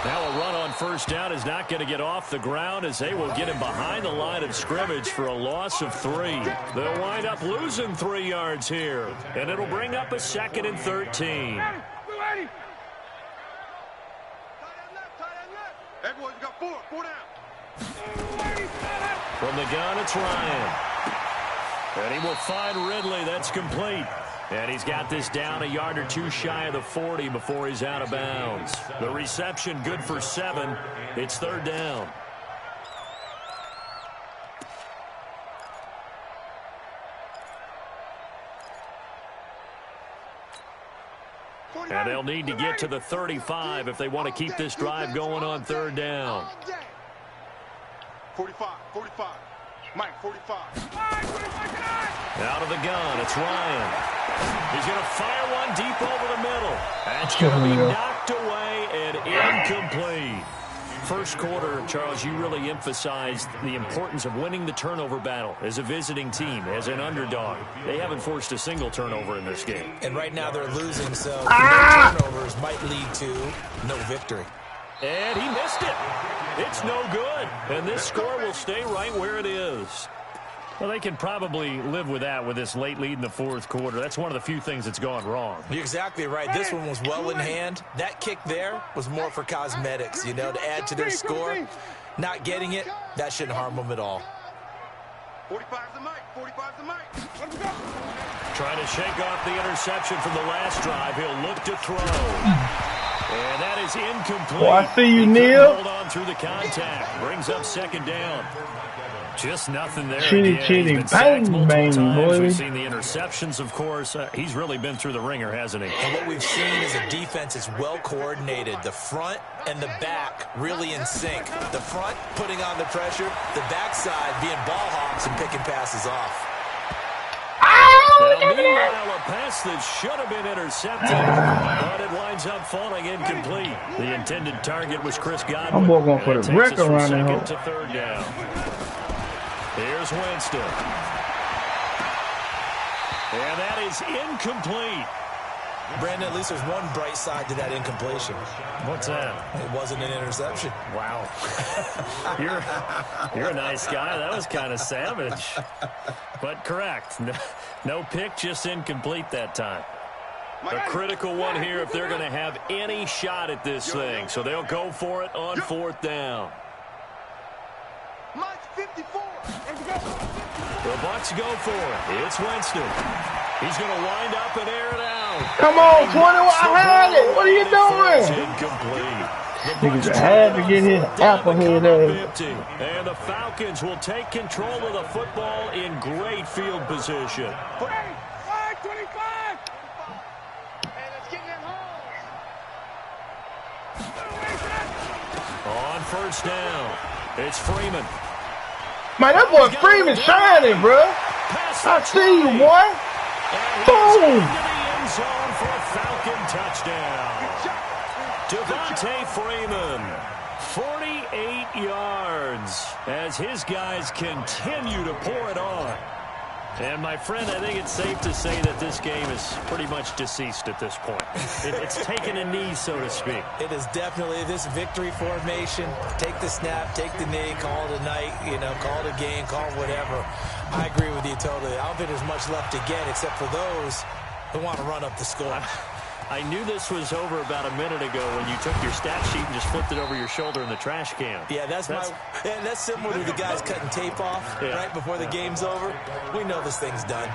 Speaker 1: Now a run on first down is not going to get off the ground as they will get him behind the line of scrimmage for a loss of 3. They'll wind up losing 3 yards here, and it'll bring up a 2nd and 13.
Speaker 3: Hey, boys, we got 4. 4 down.
Speaker 1: From the gun, it's Ryan. And he will find Ridley. That's complete. And he's got this down a yard or 2 shy of the 40 before he's out of bounds. The reception good for 7. It's 3rd down. And they'll need to get to the 35 if they want to keep this drive going on 3rd down.
Speaker 3: 45. 45. Mike, 45.
Speaker 1: Out of the gun, it's Ryan. He's going to fire one deep over the middle. That's going to be knocked away and incomplete. First quarter, Charles, you really emphasized the importance of winning the turnover battle as a visiting team, as an underdog. They haven't forced a single turnover in this game.
Speaker 2: And right now they're losing, so no turnovers might lead to no victory.
Speaker 1: And he missed it. It's no good. And this score will stay right where it is. Well, they can probably live with that with this late lead in the fourth quarter. That's one of the few things that's gone wrong.
Speaker 2: You're exactly right. This one was well in hand. That kick there was more for cosmetics, you know, to add to their score. Not getting it, that shouldn't harm them at all.
Speaker 3: 45's the mic. 45's the mic. Let's go.
Speaker 1: Trying to shake off the interception from the last drive. He'll look to throw. And that is incomplete.
Speaker 4: Oh, I see you, Neil.
Speaker 1: Hold on through the contact. Brings up second down. Just nothing there.
Speaker 4: Chitty, bang, bang, boy.
Speaker 1: We've seen the interceptions, of course. He's really been through the ringer, hasn't he?
Speaker 2: And what we've seen is a defense is well coordinated. The front and the back really in sync. The front putting on the pressure. The backside being ball hawks and picking passes off.
Speaker 1: Now, meanwhile, a pass that should have been intercepted, but it winds up falling incomplete. The intended target was Chris Godwin.
Speaker 4: I'm going to put a wreck around
Speaker 1: second
Speaker 4: him.
Speaker 1: to third down. Here's Winston. And that is incomplete.
Speaker 2: Brandon, at least there's one bright side to that incompletion.
Speaker 1: What's that?
Speaker 2: It wasn't an interception.
Speaker 1: Wow. You're a nice guy. That was kind of savage. But correct. No pick, just incomplete that time. A critical one here if they're going to have any shot at this thing. So they'll go for it on fourth down.
Speaker 3: Mike's 54.
Speaker 1: The Bucs go for it. It's Winston. He's going to wind up and air it out.
Speaker 4: Come on, 21. I had it. What are you doing?
Speaker 1: Incomplete.
Speaker 4: Niggas had to get his apple head ass.
Speaker 1: And the Falcons will take control of the football in great field position.
Speaker 3: 25. Hey, let's get them home.
Speaker 1: On first down, it's Freeman.
Speaker 4: Man, that boy Freeman shining, bro. I see you, boy. Boom.
Speaker 1: Into the end zone for a Falcon touchdown. Devontae Freeman, 48 yards as his guys continue to pour it on. And, my friend, I think it's safe to say that this game is pretty much deceased at this point. It's taken a knee, so to speak.
Speaker 2: It is definitely this victory formation. Take the snap, take the knee, call it a night, you know, call it a game, call it whatever. I agree with you totally. I don't think there's much left to get except for those who want to run up the score.
Speaker 1: I knew this was over about a minute ago when you took your stat sheet and just flipped it over your shoulder in the trash can.
Speaker 2: Yeah, that's similar to the guys cutting tape off right before the game's over. We know this thing's done.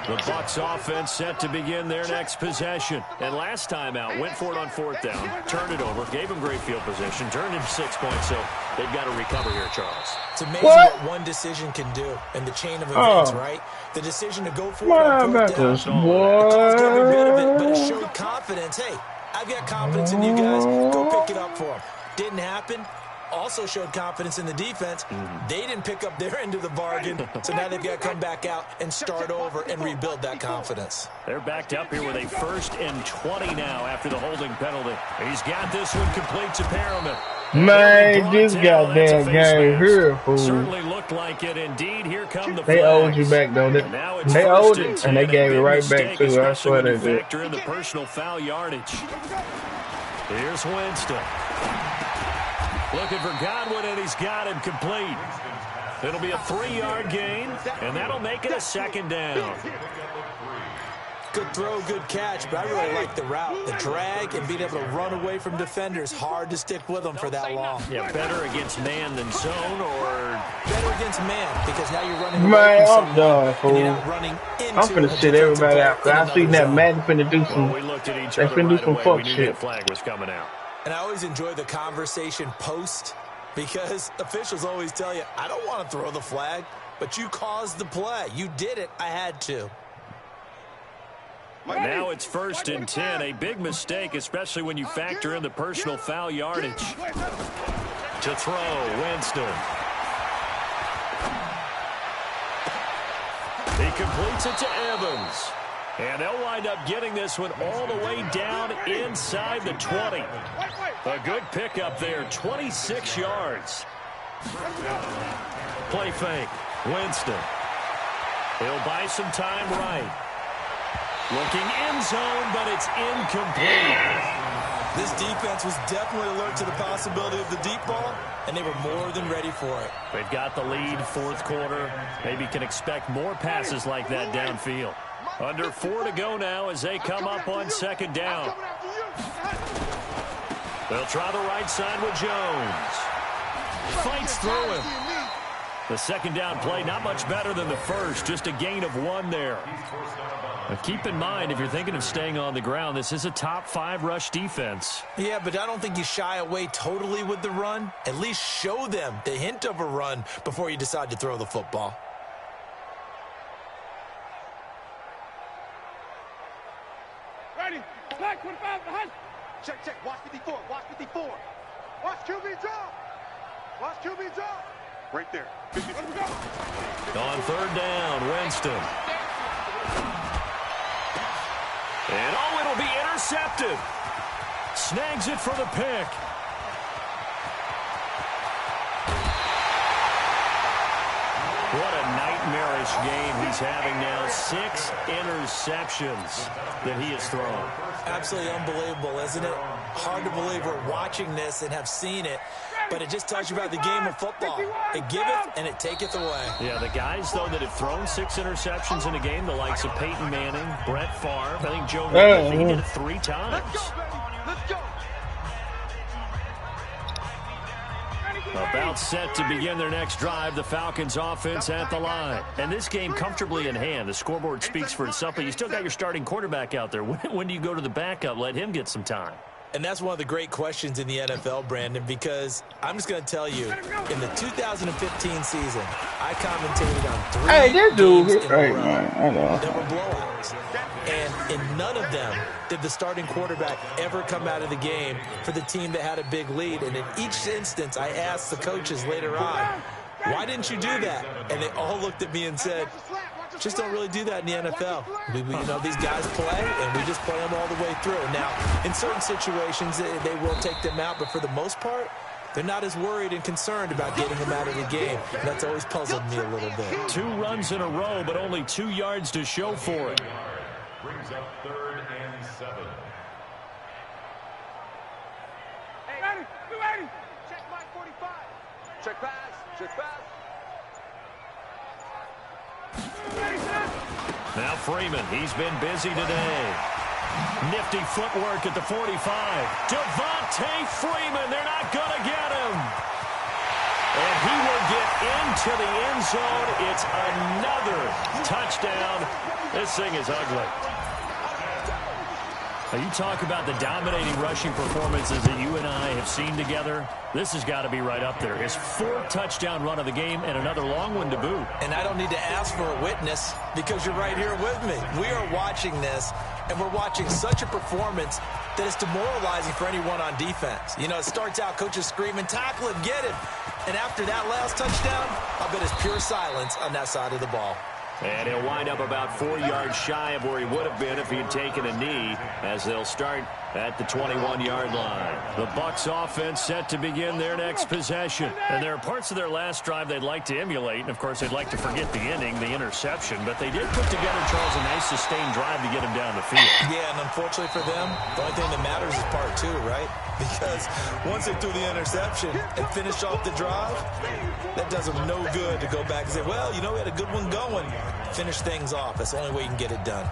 Speaker 1: The Bucs offense set to begin their next possession. And last time out, went for it on fourth down, turned it over, gave them great field position, turned into 6 points, so they've got to recover here, Charles.
Speaker 2: It's amazing what one decision can do in the chain of events, right? The decision to go for it on fourth down. It caused every bit of it, but it showed confidence. Hey, I've got confidence in you guys. Go pick it up for them. Didn't happen. Also showed confidence in the defense. They didn't pick up their end of the bargain, so now they've got to come back out and start over and rebuild that confidence.
Speaker 1: They're backed up here with a 1st and 20 now after the holding penalty. He's got this one complete to Perriman.
Speaker 4: Man, this goddamn game here, fool.
Speaker 1: Certainly looked like it. Indeed, here come the
Speaker 4: They owed you back, though. They owed it, and they gave it right back, too. I swear they did.
Speaker 1: Factor in the personal foul yardage. Here's Winston. Looking for Godwin, and he's got him complete. It'll be a 3-yard gain, and that'll make it a 2nd down.
Speaker 2: Good throw, good catch, but I really like the route. The drag and being able to run away from defenders, hard to stick with them for that long.
Speaker 1: Yeah, better against man than zone, or
Speaker 2: better against man, because now you're running
Speaker 4: man, I'm done, fool. I'm finna sit everybody out. I seen that Madden finna do some.
Speaker 1: We looked at each
Speaker 4: they
Speaker 1: other
Speaker 4: finna do
Speaker 1: right
Speaker 4: some
Speaker 1: away.
Speaker 4: fuck
Speaker 1: We knew
Speaker 4: shit.
Speaker 1: that flag was coming out.
Speaker 2: And I always enjoy the conversation post, because officials always tell you, I don't want to throw the flag, but you caused the play. You did it. I had to.
Speaker 1: Now it's 1st and 10. A big mistake, especially when you factor in the personal foul yardage. To throw, Winston. He completes it to Evans. And they'll wind up getting this one all the way down inside the 20. A good pickup there, 26 yards. Play fake, Winston. He'll buy some time right. Looking end zone, but it's incomplete.
Speaker 2: This defense was definitely alert to the possibility of the deep ball, and they were more than ready for it.
Speaker 1: They've got the lead, fourth quarter. Maybe can expect more passes like that downfield. Under 4 to go now as they come up on second down. They'll try the right side with Jones. Fights through him. The second down play, not much better than the first, just a gain of 1 there. But keep in mind, if you're thinking of staying on the ground, this is a top 5 rush defense.
Speaker 2: Yeah, but I don't think you shy away totally with the run. At least show them the hint of a run before you decide to throw the football.
Speaker 3: Ready. Black 25 behind. Check, check. Watch 54. Watch 54. Watch QB drop. Watch QB drop. Right there. 54.
Speaker 1: On third down, Winston. And oh, it'll be intercepted. Snags it for the pick. What a nightmarish game he's having now. 6 interceptions that he has thrown.
Speaker 2: Absolutely unbelievable, isn't it? Hard to believe we're watching this and have seen it, but it just tells you about the game of football. It giveth and it taketh away.
Speaker 1: Yeah, the guys, though, that have thrown 6 interceptions in a game, the likes of Peyton Manning, Brett Favre, I think Joe Namath, he did it 3 times.
Speaker 3: Let's go, baby. Let's go.
Speaker 1: About set to begin their next drive, the Falcons offense at the line. And this game comfortably in hand. The scoreboard speaks for itself, but you still got your starting quarterback out there. When do you go to the backup? Let him get some time.
Speaker 2: And that's one of the great questions in the NFL, Brandon, because I'm just going to tell you, in the 2015 season, I commentated on 3 games in a row. There were blowouts. And in none of them did the starting quarterback ever come out of the game for the team that had a big lead. And in each instance, I asked the coaches later on, why didn't you do that? And they all looked at me and said, just don't really do that in the NFL. You know, these guys play, and we just play them all the way through. Now, in certain situations, they will take them out, but for the most part, they're not as worried and concerned about getting them out of the game. And that's always puzzled me a little bit.
Speaker 1: 2 runs in a row, but only 2 yards to show for it.
Speaker 5: Brings up 3rd and 7.
Speaker 3: Hey, ready. Be ready. Check Mike 45. Check pass. Check pass.
Speaker 1: Now Freeman, he's been busy today. Nifty footwork at the 45. Devontae Freeman, they're not going to get him. And he will get into the end zone. It's another touchdown. This thing is ugly. Now you talk about the dominating rushing performances that you and I have seen together. This has got to be right up there. His 4th touchdown run of the game and another long one to boot.
Speaker 2: And I don't need to ask for a witness because you're right here with me. We are watching this, and we're watching such a performance that is demoralizing for anyone on defense. You know, it starts out coaches screaming, tackle him, get him. And after that last touchdown, I bet it's pure silence on that side of the ball.
Speaker 1: And he'll wind up about 4 yards shy of where he would have been if he had taken a knee, as they'll start at the 21-yard line. The Bucs offense set to begin their next possession. And there are parts of their last drive they'd like to emulate. And, of course, they'd like to forget the inning, the interception. But they did put together, Charles, a nice sustained drive to get him down the field.
Speaker 2: Yeah, and unfortunately for them, the only thing that matters is part 2, right? Because once they threw the interception and finished off the drive, that does them no good to go back and say, well, you know, we had a good one going. Finish things off. That's the only way you can get it done.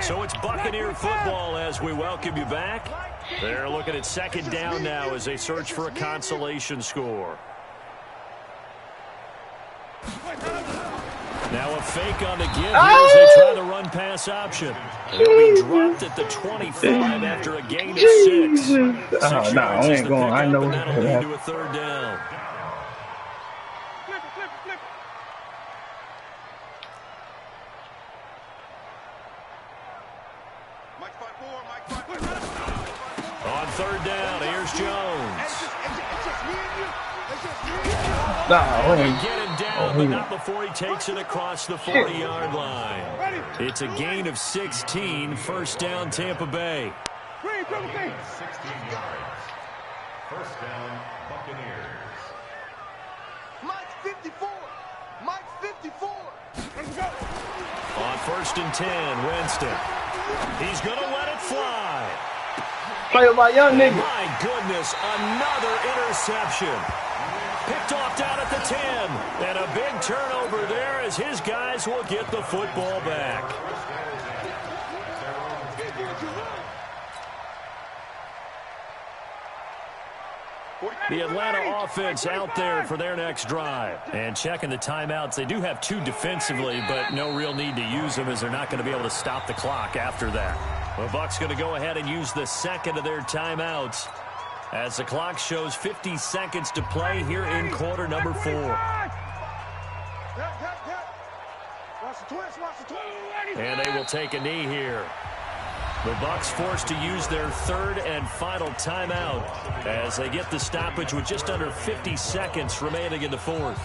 Speaker 1: So it's Buccaneer football as we welcome you back. They're looking at second down now as they search for a consolation score. Now a fake on the give here as they try the run-pass option. They'll be dropped at the 25 after a gain of 6.
Speaker 4: Oh, no, I ain't going. I know
Speaker 1: that'll lead to a 3rd down. On 3rd down, here's Jones. Get him down, but not before he takes it across the 40-yard line. It's a gain of 16, 1st down, Tampa Bay.
Speaker 5: 16 yards. 1st down, Buccaneers.
Speaker 3: Mike's 54. Mike's 54. Let's go.
Speaker 1: On 1st and 10, Winston. He's going to let it it fly.
Speaker 4: Play with my young nigga.
Speaker 1: My goodness, another interception. Picked off down at the 10. And a big turnover there as his guys will get the football back. The Atlanta offense out there for their next drive. And checking the timeouts. They do have 2 defensively, but no real need to use them as they're not going to be able to stop the clock after that. The Bucs going to go ahead and use the second of their timeouts as the clock shows 50 seconds to play here in quarter number 4. And they will take a knee here. The Bucs forced to use their third and final timeout as they get the stoppage with just under 50 seconds remaining in the fourth.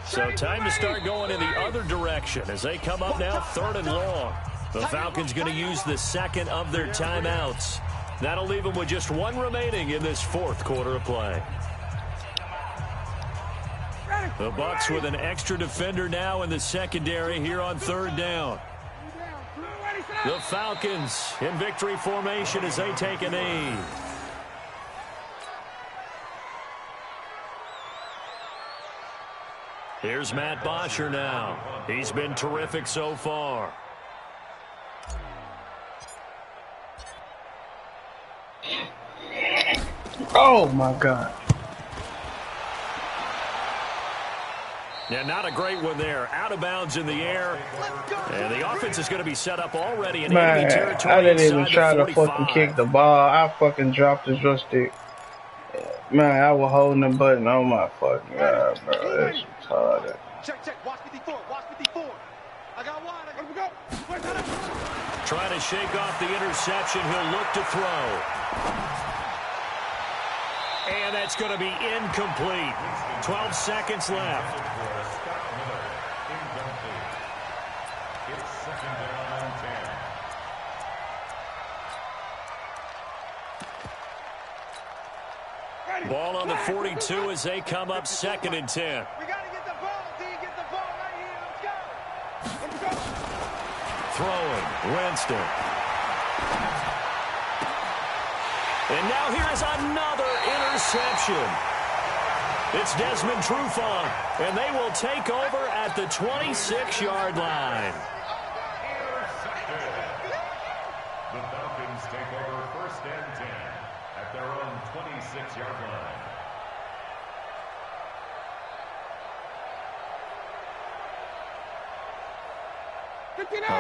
Speaker 1: So time to start going in the other direction as they come up now 3rd and long. The Falcons going to use the second of their timeouts. That'll leave them with just 1 remaining in this 4th quarter of play. The Bucs with an extra defender now in the secondary here on 3rd down. The Falcons in victory formation as they take a knee. Here's Matt Bosher now. He's been terrific so far.
Speaker 4: Oh, my God.
Speaker 1: Yeah, not a great one there. Out of bounds in the air. And the offense is going to be set up already in enemy territory.
Speaker 4: I didn't even try to fucking kick the ball. I fucking dropped the joystick. Man, I was holding the button on my fucking God, bro. That's retarded.
Speaker 3: Check. Watch 54. Watch 54. I got one. I gotta go.
Speaker 1: Trying to shake off the interception. He'll look to throw. And that's going to be incomplete. 12 seconds left. Ball on the 42 as they come up 2nd and 10.
Speaker 3: We gotta get the ball, D. Get the ball right here. Let's go.
Speaker 1: Throwing, Winston. And now here is another interception. It's Desmond Trufant, and they will take over at the 26-yard line.
Speaker 5: The Falcons take over 1st and 10 at their own 26-yard line.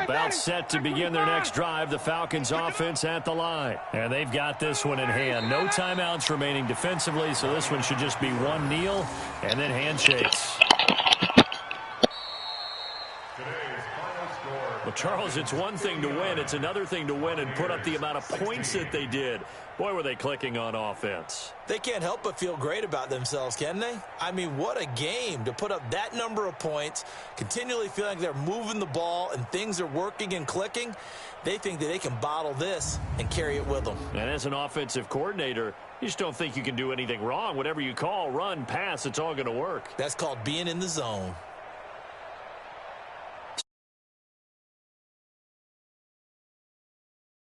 Speaker 1: About set to begin their next drive, the Falcons offense at the line. And they've got this one in hand. No timeouts remaining defensively, so this one should just be 1 kneel and then handshakes. Well, Charles, it's one thing to win. It's another thing to win and put up the amount of points that they did. Boy, were they clicking on offense.
Speaker 2: They can't help but feel great about themselves, can they? I mean, what a game to put up that number of points, continually feeling like they're moving the ball and things are working and clicking. They think that they can bottle this and carry it with them.
Speaker 1: And as an offensive coordinator, you just don't think you can do anything wrong. Whatever you call, run, pass, it's all going to work.
Speaker 2: That's called being in the zone.